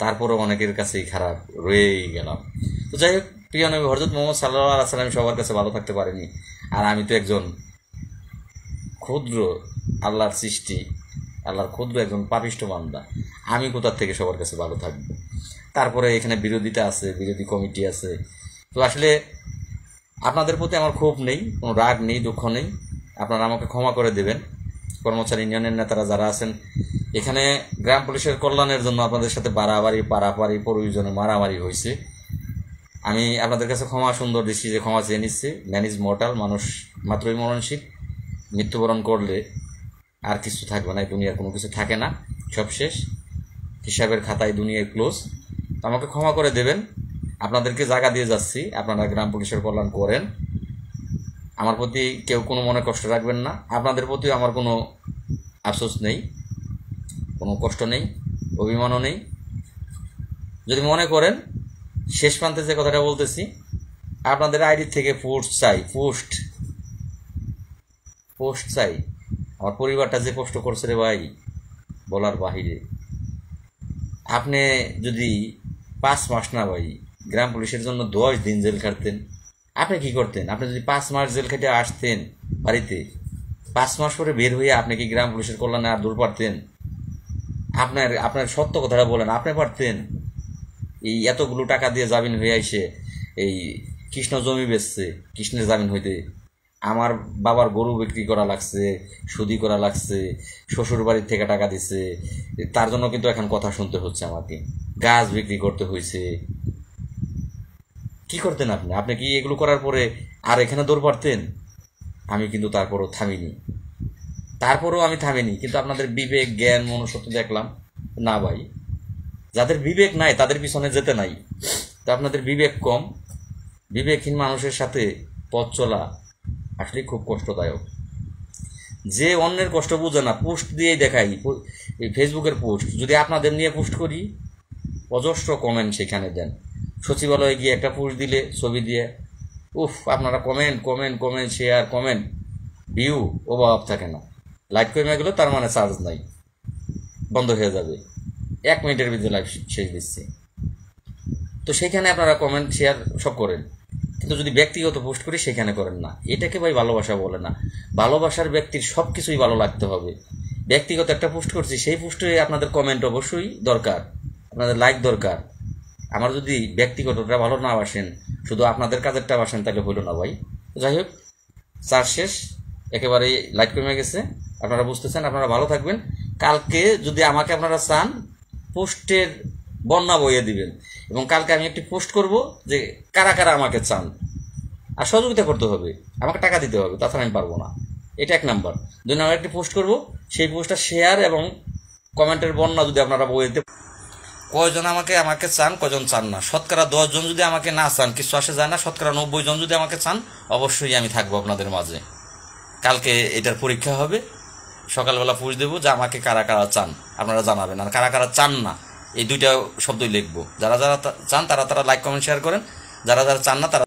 তারপরও অনেকের কাছেই খারাপ রয়েই গেলাম। তো যাই হোক, প্রিয় নবী হযরত মুহাম্মদ সাল্লাল্লাহু আলাইহি ওয়াসাল্লাম সবার কাছে ভালো থাকতে পারেনি, আর আমি তো একজন ক্ষুদ্র আল্লাহর সৃষ্টি, আল্লাহর ক্ষুদ্র একজন পাপিষ্ঠ বান্দা, আমি কোথার থেকে সবার কাছে ভালো থাকবো? তারপরে এখানে বিরোধিতা আছে, বিরোধী কমিটি আছে। তো আসলে আপনাদের প্রতি আমার ক্ষোভ নেই, কোনো রাগ নেই, দুঃখ নেই, আপনারা আমাকে ক্ষমা করে দেবেন। কর্মচারী ইউনিয়নের নেতারা যারা আছেন, এখানে গ্রাম পুলিশের কল্যাণের জন্য আপনাদের সাথে বাড়াবাড়ি, পারাপারি, প্রয়োজনে মারামারি হয়েছে। আমি আপনাদের কাছে ক্ষমা সুন্দর দৃষ্টি যে ক্ষমা চেয়ে নিচ্ছি। ম্যান ইজ মর্টাল, মানুষ মাত্রই মরণশীল। মৃত্যুবরণ করলে আর কিছু থাকবে না, দুনিয়ার কোনো কিছু থাকে না, সব শেষ। হিসাবের খাতায় দুনিয়ায় ক্লোজ। আমাকে ক্ষমা করে দেবেন। আপনাদেরকে জায়গা দিয়ে যাচ্ছি, আপনারা গ্রাম পুলিশের কল্যাণ করেন। আমার প্রতি কেউ কোনো মনে কষ্ট রাখবেন না। আপনাদের প্রতিও আমার কোনো আফসোস নেই, কোনো কষ্ট নেই, অভিমানও নেই। যদি মনে করেন, শেষ প্রান্তে যে কথাটা বলতেছি, আপনাদের আইডি থেকে পোস্ট চাই, পোস্ট চাই। আমার পরিবারটা যে কষ্ট করছে রে ভাই, বলার বাহিরে। আপনি যদি 5 মাস না ভাই গ্রাম পুলিশের জন্য 10 দিন জেল খাটতেন, আপনি কি করতেন? আপনি যদি 5 মাস জেল খেটে আসতেন বাড়িতে, 5 মাস পরে বের হয়ে আপনি কি গ্রাম পুলিশের কল্যাণে আর দূর পারতেন? আপনার সত্য কথাটা বলেন, আপনি পারতেন? এই এতগুলো টাকা দিয়ে জামিন হয়ে আইসে এই কৃষ্ণ জমি বেচছে, কৃষ্ণের জামিন হইতে আমার বাবার গরু বিক্রি করা লাগছে, সুদি করা লাগছে, শ্বশুর বাড়ির থেকে টাকা দিছে, তার জন্য কিন্তু এখন কথা শুনতে হচ্ছে আমাকে, গাছ বিক্রি করতে হয়েছে। কি করতেন আপনি? আপনি কি এগুলো করার পরে আর এখানে দৌড় পারতেন? আমি কিন্তু তারপরও থামিনি, কিন্তু আপনাদের বিবেক জ্ঞান মনুষ্যত্ব দেখলাম না ভাই। যাদের বিবেক নাই তাদের পিছনে যেতে নাই, তো আপনাদের বিবেক কম। বিবেকহীন মানুষের সাথে পথ চলা আসলে খুব কষ্টদায়ক। যে অন্যের কষ্ট বুঝে না, পোস্ট দিয়েই দেখাই, এই ফেসবুকের পোস্ট যদি আপনাদের নিয়ে পোস্ট করি, অজস্র কমেন্ট সেখানে দেন। সচিবালয়ে গিয়ে একটা পোস্ট দিলে ছবি দিয়ে, আপনারা কমেন্ট শেয়ার কমেন্ট ভিউ অভাব থাকে না। লাইক কমে গেল তার মানে চার্জ নাই, বন্ধ হয়ে যাবে, 1 মিনিটের ভিতরে লাইভ শেষ দিচ্ছে। তো সেখানে আপনারা কমেন্ট শেয়ার সব করেন, কিন্তু যদি ব্যক্তিগত পোস্ট করি সেখানে করেন না। এটাকে ভাই ভালোবাসা বলে না। ভালোবাসার ব্যক্তির সব কিছুই ভালো লাগতে হবে। ব্যক্তিগত একটা পোস্ট করছি, সেই পোস্টে আপনাদের কমেন্ট অবশ্যই দরকার, আপনাদের লাইক দরকার। আমার যদি ব্যক্তিগতটা ভালো না বাসেন, শুধু আপনাদের কাজেরটা বাসেন, তাহলে হইল না ভাই। যাই হোক, চার শেষ, একেবারে লাইট কমে গেছে, আপনারা বুঝতেছেন। আপনারা ভালো থাকবেন। কালকে যদি আমাকে আপনারা চান, পোস্টের বন্যা বইয়ে দিবেন, এবং কালকে আমি একটি পোস্ট করব যে কারা কারা আমাকে চান, আর সহযোগিতা করতে হবে, আমাকে টাকা দিতে হবে, তাছাড়া আমি পারবো না। এটা 1 নাম্বার। 2 নাম্বার, একটি পোস্ট করব, সেই পোস্টটা শেয়ার এবং কমেন্টের বন্যা যদি আপনারা বইতে, কয়জন আমাকে চান, কয়জন চান না। শতকরা 10 জন যদি আমাকে না চান, কিছু আসে যায় না। শতকরা 90 জন যদি আমাকে চান, অবশ্যই আমি থাকবো আপনাদের মাঝে। কালকে এটার পরীক্ষা হবে, সকালবেলা পোস্ট দেবো যে আমাকে কারা কারা চান, আপনারা জানাবেন। আর কারা কারা চান না, এই 2টা শব্দই লিখবো। যারা যারা চান তারা লাইক কমেন্ট শেয়ার করেন, যারা যারা চান না তারা